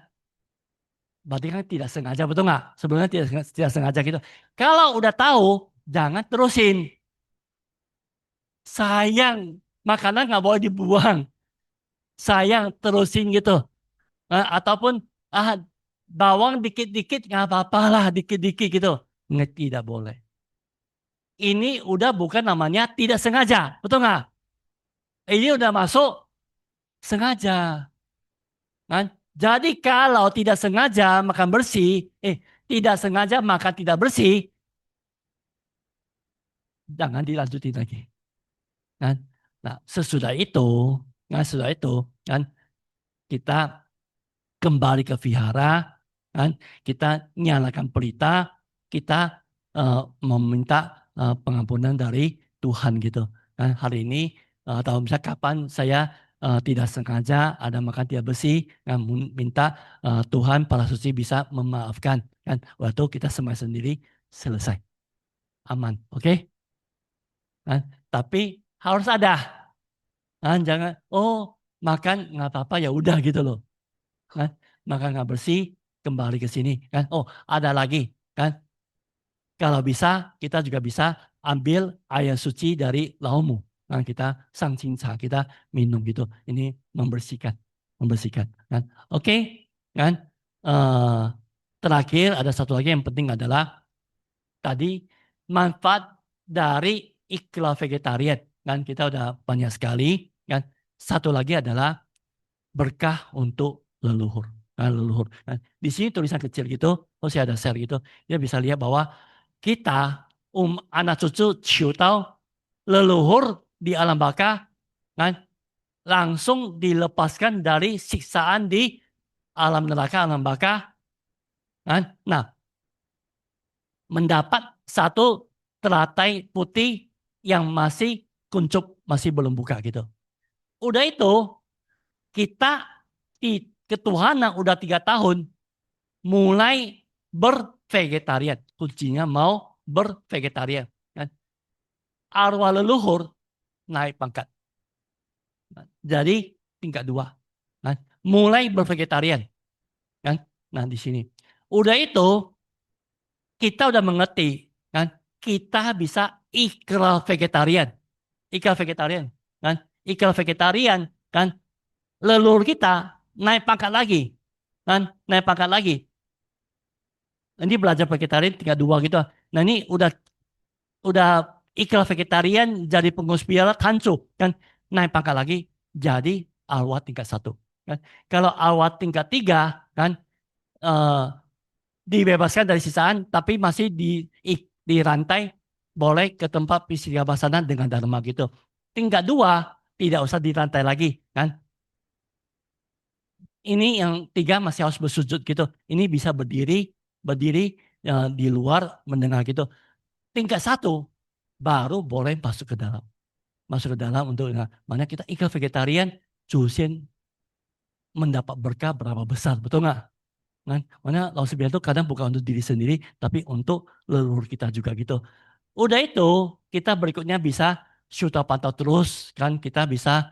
Berarti kan tidak sengaja, betul nggak? Sebelumnya tidak sengaja gitu. Kalau udah tahu, jangan terusin. Sayang, makanan nggak boleh dibuang. Sayang, terusin gitu. Ataupun bawang dikit-dikit nggak apa-apa lah, dikit-dikit gitu. Nggak, tidak boleh. Ini udah bukan namanya tidak sengaja, betul nggak? Ini udah masuk sengaja, kan? Jadi kalau tidak sengaja makan bersih, tidak sengaja makan tidak bersih, jangan dilanjutin lagi, kan? Nah, sesudah itu, kan kita kembali ke vihara, kan? Kita nyalakan pelita, kita meminta pengampunan dari Tuhan gitu. Kan hari ini atau misalnya kapan saya tidak sengaja ada makan tidak bersih, kan? Minta Tuhan para suci bisa memaafkan, kan? Waktu kita semua sendiri selesai, aman, oke? Kan? Tapi harus ada, kan? Jangan makan nggak apa-apa ya udah gitu loh. Kan? Maka nggak bersih kembali ke sini, kan? Ada lagi, kan? Kalau bisa kita juga bisa ambil air suci dari laumu, kan? Kita sang cinca, kita minum gitu. Ini membersihkan, kan? Oke, kan? Eh, Terakhir ada satu lagi yang penting adalah tadi manfaat dari ikhlas vegetarian, kan? Kita udah banyak sekali, kan? Satu lagi adalah berkah untuk leluhur. Nah, leluhur. Nah, di sini tulisan kecil gitu, saya ada share gitu, dia bisa lihat bahwa kita, anak cucu ciu tahu leluhur di alam baka, kan, langsung dilepaskan dari siksaan di alam neraka, alam baka, kan. Nah, mendapat satu teratai putih yang masih kuncup, masih belum buka gitu. Udah itu, kita di ketuhanan udah 3 tahun mulai bervegetarian. Kuncinya mau bervegetarian. Kan? Arwah leluhur naik pangkat. Jadi tingkat 2. Kan? Mulai bervegetarian. Kan? Nah di sini. Udah itu kita udah mengerti. Kan? Kita bisa ikhlas vegetarian. Ikhlas vegetarian. Kan? Ikhlas vegetarian. Kan? Leluhur kita naik pangkat lagi. Kan? Naik pangkat lagi. Ini belajar vegetarian tingkat 2 gitu. Nah ini udah ikhlas vegetarian jadi pengurus biara hancur kan, naik pangkat lagi jadi alwat tingkat 1 kan. Kalau alwat tingkat 3 kan dibebaskan dari sisaan tapi masih di rantai, boleh ke tempat Pistigabhasana dengan dharma gitu. Tingkat 2 tidak usah dirantai lagi kan. Ini yang 3 masih harus bersujud gitu. Ini bisa berdiri di luar mendengar gitu. Tingkat 1 baru boleh masuk ke dalam untuk mana kita ikhlas vegetarian, Jusien mendapat berkah berapa besar, betul nggak? Kan? Mana Lao Sebian itu kadang bukan untuk diri sendiri, tapi untuk leluhur kita juga gitu. Udah itu kita berikutnya bisa syuta pantau terus, kan? Kita bisa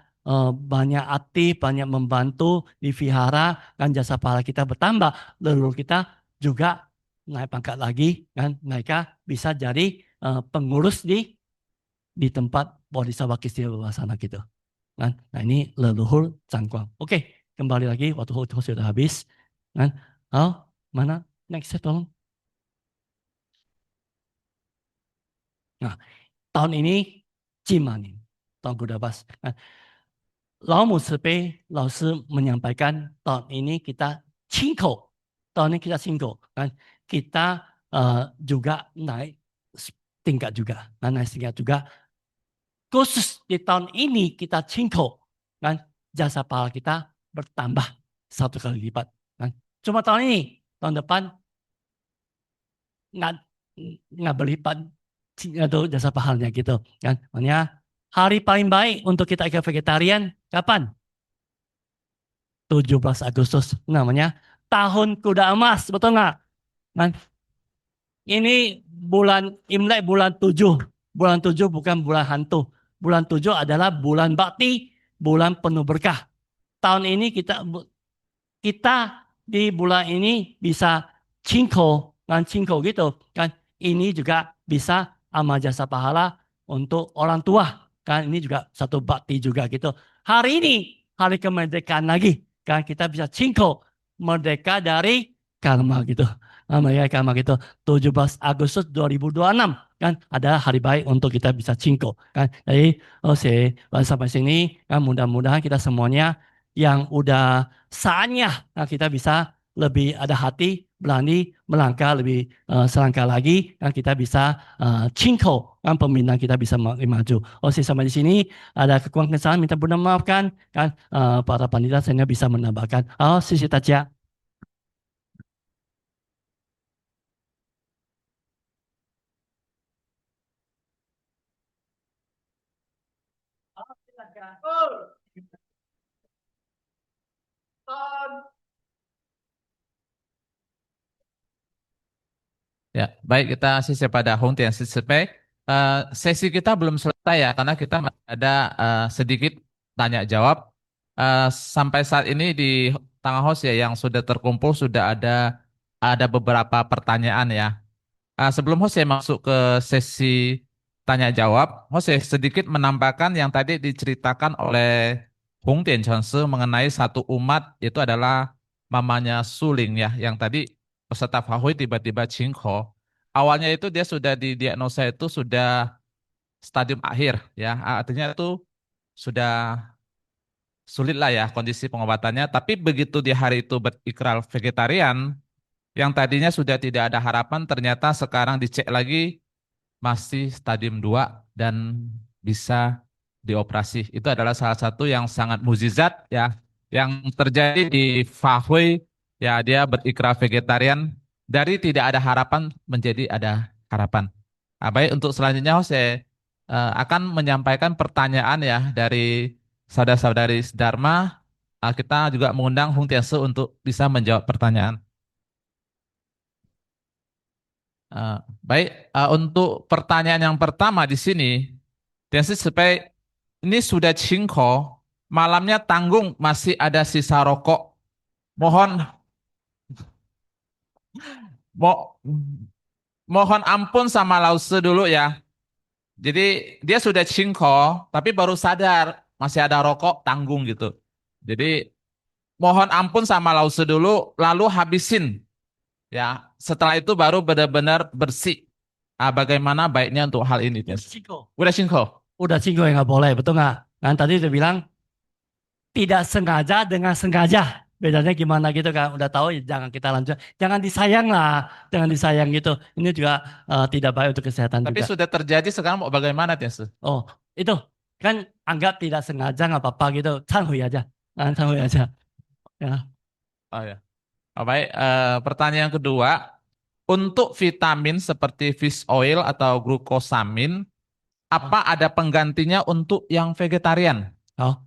banyak aktif, banyak membantu di vihara, kan jasa pahala kita bertambah, leluhur kita juga naik pangkat lagi, kan? Mereka bisa jadi pengurus di tempat Bodhisattva Kistivasana gitu. Kan? Nah ini leluhur Cangkuang. Oke, kembali lagi waktu itu sudah habis. Kan? Mana? Next set tolong. Nah, tahun ini Cimanin, tahun Buddha Bas. Nah, Lao Musepe, Lao Sư menyampaikan tahun ini kita Cingko. Tahun ini kita Cingko. Kan? Kita juga naik tingkat juga. Naik tingkat juga. Khusus di tahun ini kita Cingko. Kan? Jasa pahala kita bertambah 1 kali lipat. Kan? Cuma tahun ini, tahun depan nggak berlipat atau jasa pahalanya gitu kan. Makanya hari paling baik untuk kita ikan vegetarian kapan? 17 Agustus namanya tahun kuda emas, betul nggak? Kan? Ini bulan Imlek bulan 7. Bulan 7 bukan bulan hantu. Bulan 7 adalah bulan bakti, bulan penuh berkah. Tahun ini kita di bulan ini bisa cingko gitu kan. Ini juga bisa amal jasa pahala untuk orang tua kan. Ini juga satu bakti juga gitu. Hari ini hari kemerdekaan lagi kan, kita bisa cingko merdeka dari karma gitu. Merdeka karma gitu. 17 Agustus 2026 kan adalah hari baik untuk kita bisa cingko kan. Jadi sampai sini kan, mudah-mudahan kita semuanya yang udah saatnya kita bisa lebih ada hati, berani melangkah lebih selangkah lagi, kan kita bisa cingko, kan pembinaan kita bisa maju. Sampai di sini ada kekurangan kesalahan, minta bunda maafkan, kan para panitia sehingga bisa menambahkan. Sisi Taja. Ya, baik kita sisi pada Hong Tian Sisi Pei. Sesi kita belum selesai ya, karena kita masih ada sedikit tanya jawab. Sampai saat ini di tengah host ya yang sudah terkumpul sudah ada beberapa pertanyaan ya. Sebelum host ya masuk ke sesi tanya jawab, host ya sedikit menambahkan yang tadi diceritakan oleh Hong Tian Changse mengenai satu umat itu adalah mamanya Suling ya, yang tadi peserta Fahui tiba-tiba Qingko. Awalnya itu dia sudah didiagnosa itu sudah stadium akhir ya, artinya itu sudah sulit lah ya kondisi pengobatannya. Tapi begitu di hari itu berikrar vegetarian, yang tadinya sudah tidak ada harapan, ternyata sekarang dicek lagi masih stadium 2 dan bisa dioperasi. Itu adalah salah satu yang sangat mukjizat ya yang terjadi di Fahui ya, dia berikrar vegetarian dari tidak ada harapan menjadi ada harapan. Baik untuk selanjutnya saya akan menyampaikan pertanyaan ya dari saudara-saudari Dharma. Kita juga mengundang Hung Tianse untuk bisa menjawab pertanyaan. Baik, untuk pertanyaan yang pertama di sini, Tiansi supaya ini sudah cingko, malamnya tanggung masih ada sisa rokok. Mohon mo, mohon ampun sama Lause dulu ya. Jadi dia sudah cingko, tapi baru sadar masih ada rokok tanggung gitu. Jadi mohon ampun sama Lause dulu, lalu habisin ya. Setelah itu baru benar-benar bersih. Bagaimana baiknya untuk hal ini, Tiansi? Cingko. Udah cingko. Udah cingko ya nggak boleh, betul nggak? Kan tadi udah bilang tidak sengaja dengan sengaja. Bedanya gimana gitu kan? Udah tahu ya jangan kita lanjut. Jangan disayang lah, jangan disayang gitu. Ini juga tidak baik untuk kesehatan Tapi juga. sudah terjadi sekarang mau bagaimana, Tias? Oh, itu kan anggap tidak sengaja nggak apa-apa gitu. Canhui aja, canhui aja. Ya. Oh ya. Baik, pertanyaan kedua, untuk vitamin seperti fish oil atau glukosamin, apa ada penggantinya untuk yang vegetarian? Oh,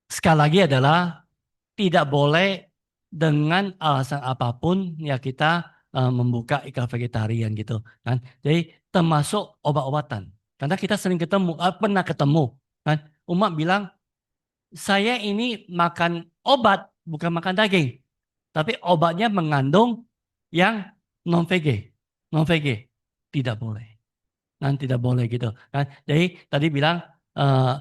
sekali lagi adalah tidak boleh dengan alasan apapun ya kita membuka ikan vegetarian gitu kan. Jadi termasuk obat-obatan. Karena kita sering ketemu, pernah ketemu kan. Umat bilang, saya ini makan obat bukan makan daging. Tapi obatnya mengandung yang non-VG. Non-VG. Tidak boleh. Kan tidak boleh gitu kan. Jadi tadi bilang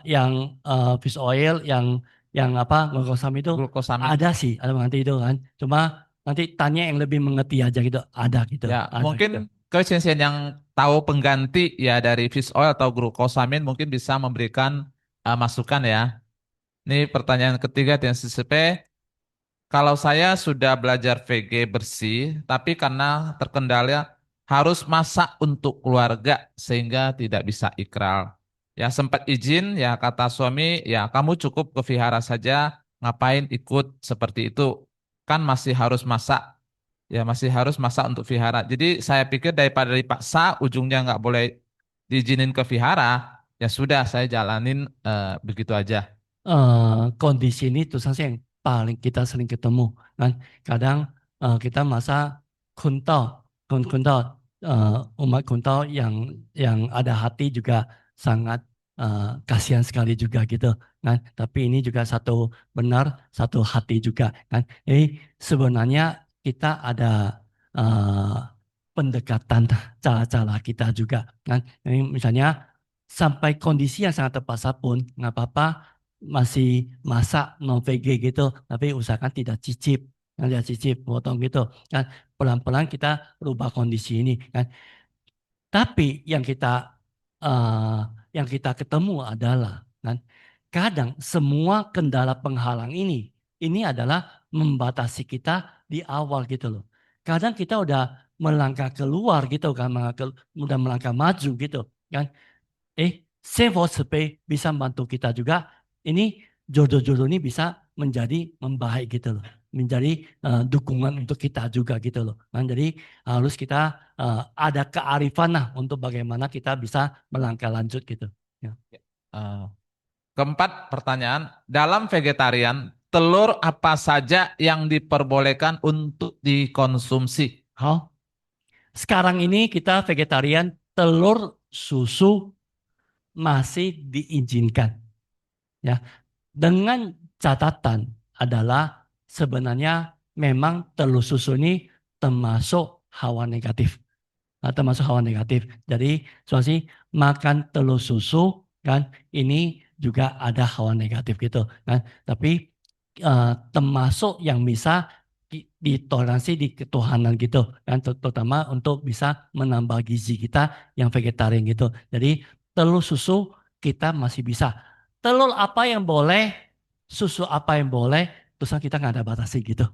yang fish oil, yang apa glukosamin itu Glukosamin. ada sih, ada mengerti itu kan. Cuma nanti tanya yang lebih mengerti aja gitu, ada gitu. Ya, Ada gitu. mungkin Koeciensian yang tahu pengganti ya dari fish oil atau glukosamin mungkin bisa memberikan masukan ya. Ini pertanyaan ketiga, Tias CCP. Kalau saya sudah belajar VG bersih, tapi karena terkendala harus masak untuk keluarga sehingga tidak bisa ikrar. Ya sempat izin, ya kata suami, ya kamu cukup ke vihara saja, ngapain ikut seperti itu? Kan masih harus masak, ya masih harus masak untuk vihara. Jadi saya pikir daripada dipaksa, ujungnya nggak boleh diizinin ke vihara, Ya sudah, saya jalanin begitu aja. Kondisi ini terus saja yang paling kita sering ketemu kan. Kadang kita masa kuntau, kuntau umat kuntau yang ada hati juga sangat kasihan sekali juga gitu kan. Tapi ini juga satu benar satu hati juga kan. Jadi sebenarnya kita ada eh, pendekatan cara-cara kita juga kan. Jadi misalnya sampai kondisi yang sangat terpaksa pun nggak apa-apa masih masak non VG gitu, tapi usahakan tidak cicip, kan tidak cicip, potong gitu, kan pelan-pelan kita rubah kondisi ini, kan. Tapi eh, yang kita ketemu adalah, kan, kadang semua kendala penghalang ini adalah membatasi kita di awal gitu loh. Kadang kita udah melangkah keluar gitu kan, udah melangkah maju gitu, kan. Save Space bisa membantu kita juga. Ini jodoh-jodoh ini bisa menjadi membaik gitu loh. Menjadi dukungan untuk kita juga gitu loh. Kan jadi harus kita ada kearifan lah untuk bagaimana kita bisa melangkah lanjut gitu. Ya. Eh, Keempat pertanyaan, dalam vegetarian, telur apa saja yang diperbolehkan untuk dikonsumsi? Hal. Sekarang ini kita vegetarian, telur, susu masih diizinkan. Ya. Dengan catatan adalah sebenarnya memang telur susu ini termasuk hawa negatif. Termasuk hawa negatif. Jadi sih makan telur susu kan ini juga ada hawa negatif gitu kan. Tapi termasuk yang bisa ditoleransi di ketuhanan gitu kan, terutama untuk bisa menambah gizi kita yang vegetarian gitu. Jadi telur susu kita masih bisa. Telur apa yang boleh, susu apa yang boleh, terus kita nggak ada batasi gitu.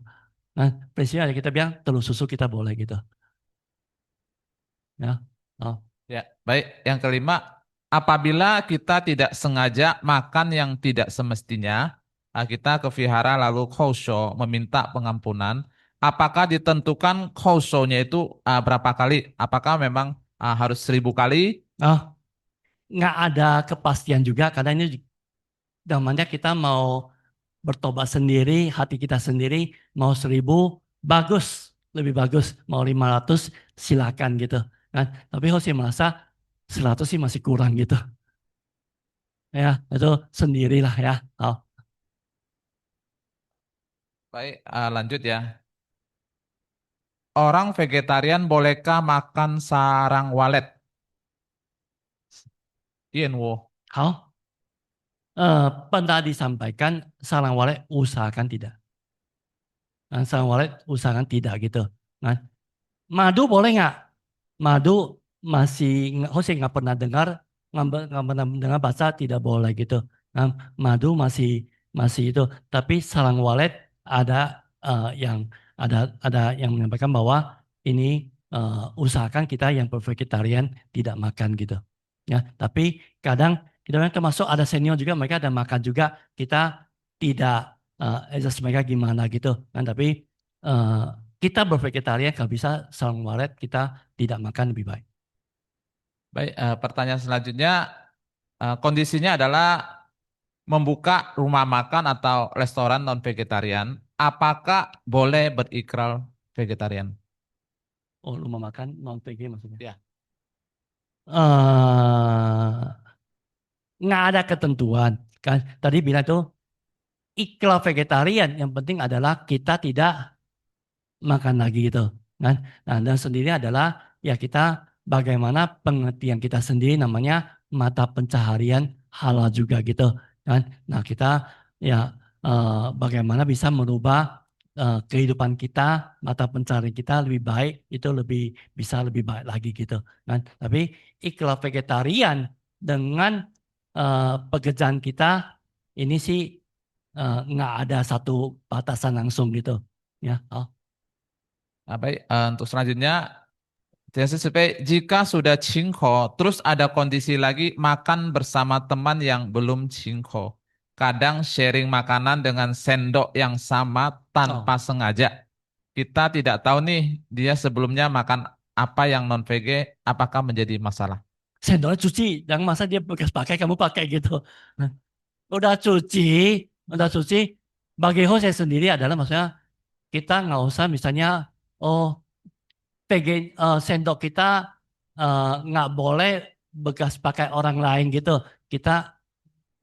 Nah, prinsipnya ada kita bilang telur susu kita boleh gitu. Ya. Oh. Ya, baik. Yang kelima, apabila kita tidak sengaja makan yang tidak semestinya, kita ke vihara lalu kosho meminta pengampunan, apakah ditentukan koshonya itu berapa kali? Apakah memang harus 1.000 kali? Oh, nggak ada kepastian juga karena ini namanya kita mau bertobat sendiri, hati kita sendiri mau 1.000 bagus, lebih bagus. Mau 500 silakan gitu kan. Tapi kalau sih merasa 100 sih masih kurang gitu. Ya, itu sendirilah ya. Oh. Baik, lanjut ya. Orang vegetarian bolehkah makan sarang walet? Ian wo. Hal pernah disampaikan sarang walet usahakan tidak. Nah, sarang walet usahakan tidak gitu. Nah, madu boleh nggak? Madu masih Jose nggak pernah dengar nggak pernah dengar bahasa tidak boleh gitu. Nah, madu masih masih itu. Tapi sarang walet ada yang ada yang menyampaikan bahwa ini usahakan kita yang bervegetarian tidak makan gitu. Ya, tapi kadang kita kan termasuk ada senior juga mereka ada makan juga kita tidak adjust mereka gimana gitu kan tapi eh, kita bervegetarian kalau bisa sarang walet kita tidak makan lebih baik. Baik, pertanyaan selanjutnya, kondisinya adalah membuka rumah makan atau restoran non-vegetarian, apakah boleh berikrar vegetarian? Oh, rumah makan non PG maksudnya. Ya. eh nggak ada ketentuan kan. Tadi bilang tuh ikhlas vegetarian yang penting adalah kita tidak makan lagi gitu kan. Nah, dan sendiri adalah ya kita bagaimana pengertian kita sendiri namanya mata pencaharian halal juga gitu kan. Nah, kita ya bagaimana bisa merubah kehidupan kita, mata pencaharian kita lebih baik itu lebih bisa lebih baik lagi gitu kan. Tapi ikhlas vegetarian dengan pekerjaan kita ini sih nggak ada satu batasan langsung gitu ya. Oh. Baik, untuk selanjutnya, jika sudah cingko, terus ada kondisi lagi makan bersama teman yang belum cingko. Kadang sharing makanan dengan sendok yang sama Oh. tanpa sengaja. Kita tidak tahu nih, dia sebelumnya makan apa yang non-VG, apakah menjadi masalah? sendoknya cuci, jangan masa dia bekas pakai kamu pakai gitu. Nah, udah cuci, udah cuci. Bagi host saya sendiri adalah maksudnya kita nggak usah misalnya, oh sendok kita nggak boleh bekas pakai orang lain gitu. Kita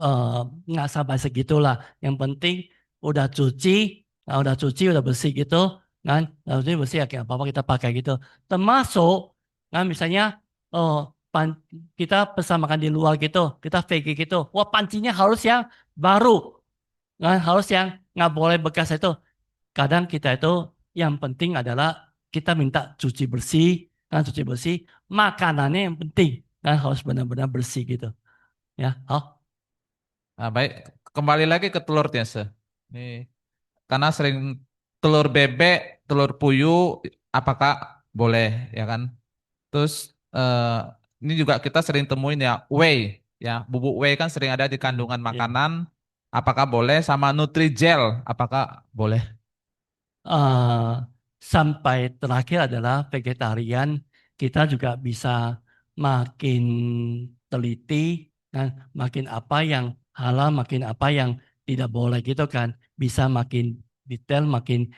eh, nggak sampai segitulah. Yang penting udah cuci, nah, udah bersih gitu, kan? Udah bersih ya kayak apa-apa kita pakai gitu. Termasuk, kan misalnya, oh pan- kita pesan makan di luar gitu, kita VG gitu. Wah pancinya harus yang baru, kan? Harus yang nggak boleh bekas itu. Kadang kita itu yang penting adalah kita minta cuci bersih, kan cuci bersih. Makanannya yang penting, kan harus benar-benar bersih gitu. Ya, oh. Baik, kembali lagi ke telur Tiasa. Ini karena sering telur bebek, telur puyuh, apakah boleh ya kan? Terus eh, ini juga kita sering temuin ya whey, ya bubuk whey kan sering ada di kandungan Ya. makanan. Apakah boleh sama Nutrijel? Apakah boleh? eh, Sampai terakhir adalah vegetarian, kita juga bisa makin teliti kan, makin apa yang halal, makin apa yang tidak boleh gitu kan, bisa makin detail, makin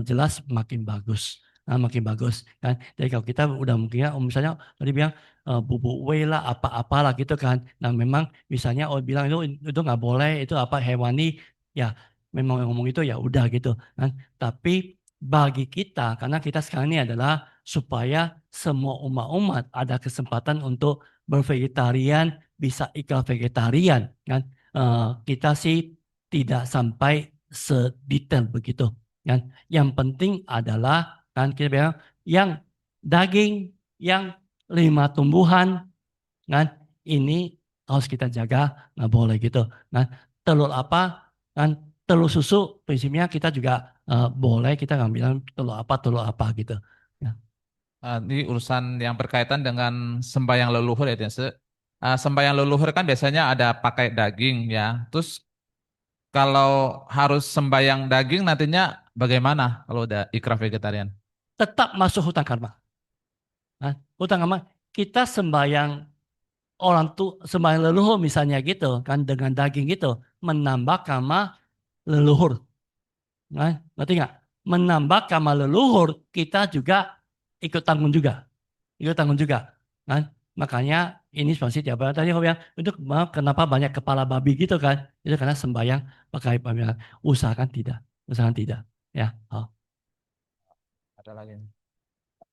jelas, makin bagus. Nah, makin bagus kan. Jadi kalau kita udah mungkin ya, misalnya tadi bilang bubuk whey lah, apa-apalah gitu kan. Nah, memang misalnya bilang itu nggak boleh, itu apa hewani, ya memang ngomong itu ya udah gitu kan. Tapi bagi kita, karena kita sekarang ini adalah supaya semua umat-umat ada kesempatan untuk bervegetarian, bisa ikrar vegetarian, kan? Kita sih tidak sampai sedetail begitu, kan? Yang penting adalah kan kita bilang yang daging, yang 5 tumbuhan, kan? Ini harus kita jaga, nggak boleh gitu, kan? Telur apa, kan? Telur susu, prinsipnya kita juga boleh, kita nggak bilang telur apa gitu. Ya. Ini urusan yang berkaitan dengan sembahyang leluhur ya Tiasa. Sembahyang leluhur kan biasanya ada pakai daging ya. Terus kalau harus sembahyang daging nantinya bagaimana kalau udah ikraf vegetarian? Tetap masuk hutan karma. Kan? Hutan karma, kita sembahyang orang tuh sembahyang leluhur misalnya gitu, kan dengan daging gitu, menambah karma leluhur. Kan? Ngerti nggak? Menambah karma leluhur, kita juga ikut tanggung juga. Ikut tanggung juga. Kan? Makanya ini spasi tiap hari. Tadi aku bilang, itu kenapa banyak kepala babi gitu kan? Itu karena sembahyang pakai pemilihan. Usahakan tidak. Usahakan tidak. Ya. Oh. Ada lagi.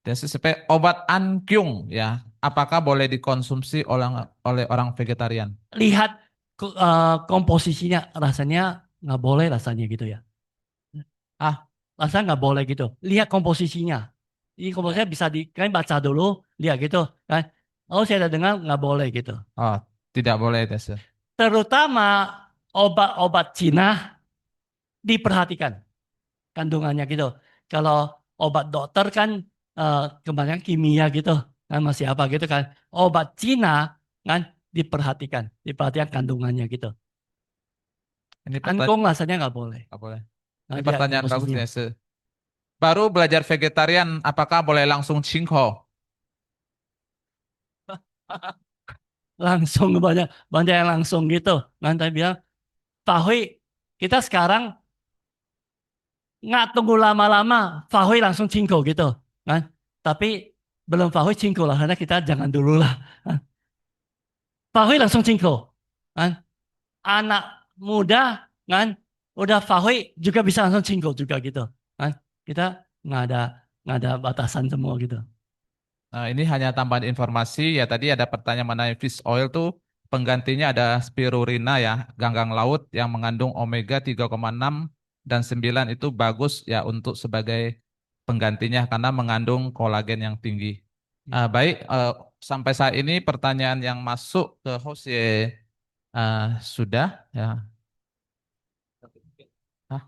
Dan sampai obat ankyung ya, apakah boleh dikonsumsi oleh orang vegetarian? Lihat komposisinya. Rasanya nggak boleh rasanya gitu ya. Ah, Rasanya nggak boleh gitu. Lihat komposisinya. Ini komposisinya bisa kalian baca dulu. Lihat gitu kan. Oh saya ada dengar nggak boleh gitu. oh, tidak boleh tes. Terutama obat-obat Cina diperhatikan kandungannya gitu. Kalau obat dokter kan kebanyakan kimia gitu kan masih apa gitu kan. Obat Cina kan diperhatikan kandungannya gitu. Ini Angkong pertanyaan, rasanya nggak boleh. boleh. Nah, Ini lihat pertanyaan bagus komposisinya. nih. Baru belajar vegetarian, apakah boleh langsung cingko? Langsung banyak banyak yang langsung gitu. Nanti bilang Pak Hui, kita sekarang nggak tunggu lama-lama, Pak Hui langsung cingko gitu kan. Tapi belum Pak Hui cingko lah, karena kita jangan dulu lah. Pak Hui langsung cingko kan. Anak muda kan, udah Pak Hui juga bisa langsung cingko juga gitu kan. Kita nggak ada nggak ada batasan semua gitu. Nah, ini hanya tambahan informasi ya. Tadi ada pertanyaan mengenai fish oil tuh penggantinya ada spirulina ya, ganggang laut yang mengandung omega 3,6 dan 9 itu bagus ya untuk sebagai penggantinya karena mengandung kolagen yang tinggi. Ya. Baik, sampai saat ini pertanyaan yang masuk ke host ya, sudah ya. Hah?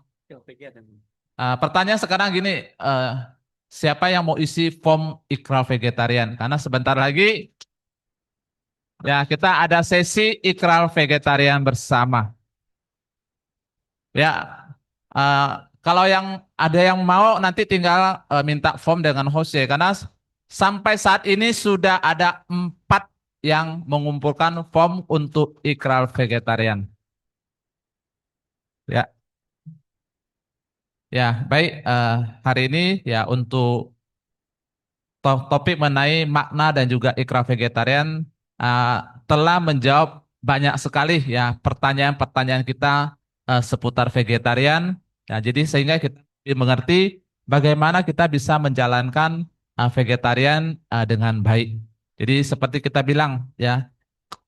Pertanyaan sekarang gini, siapa yang mau isi form ikrar vegetarian? Karena sebentar lagi ya kita ada sesi ikrar vegetarian bersama. Ya, eh, kalau yang ada yang mau nanti tinggal minta form dengan host ya. Karena sampai saat ini sudah ada 4 yang mengumpulkan form untuk ikrar vegetarian? Ya, ya, baik. Hari ini ya untuk topik mengenai makna dan juga ikrar vegetarian eh, telah menjawab banyak sekali ya pertanyaan-pertanyaan kita seputar vegetarian. Ya, jadi sehingga kita lebih mengerti bagaimana kita bisa menjalankan vegetarian dengan baik. Jadi seperti kita bilang ya,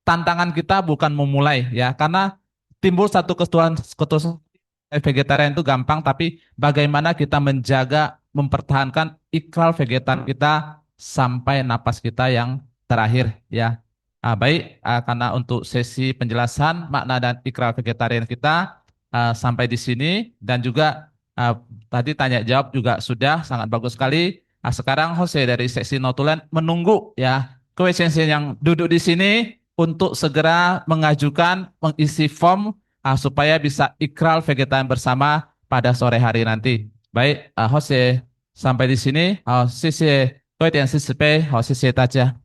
tantangan kita bukan memulai ya, karena timbul satu keputusan vegetarian itu gampang, tapi bagaimana kita menjaga, mempertahankan ikrar vegetarian kita sampai napas kita yang terakhir ya. Baik, karena untuk sesi penjelasan makna dan ikrar vegetarian kita sampai di sini dan juga tadi tanya jawab juga sudah sangat bagus sekali. Sekarang Jose dari seksi Notulen menunggu ya question yang duduk di sini untuk segera mengajukan mengisi form supaya bisa ikrar vegetarian bersama pada sore hari nanti. Baik, Jose sampai di sini. 谢谢多一点支持呗，好，谢谢大家。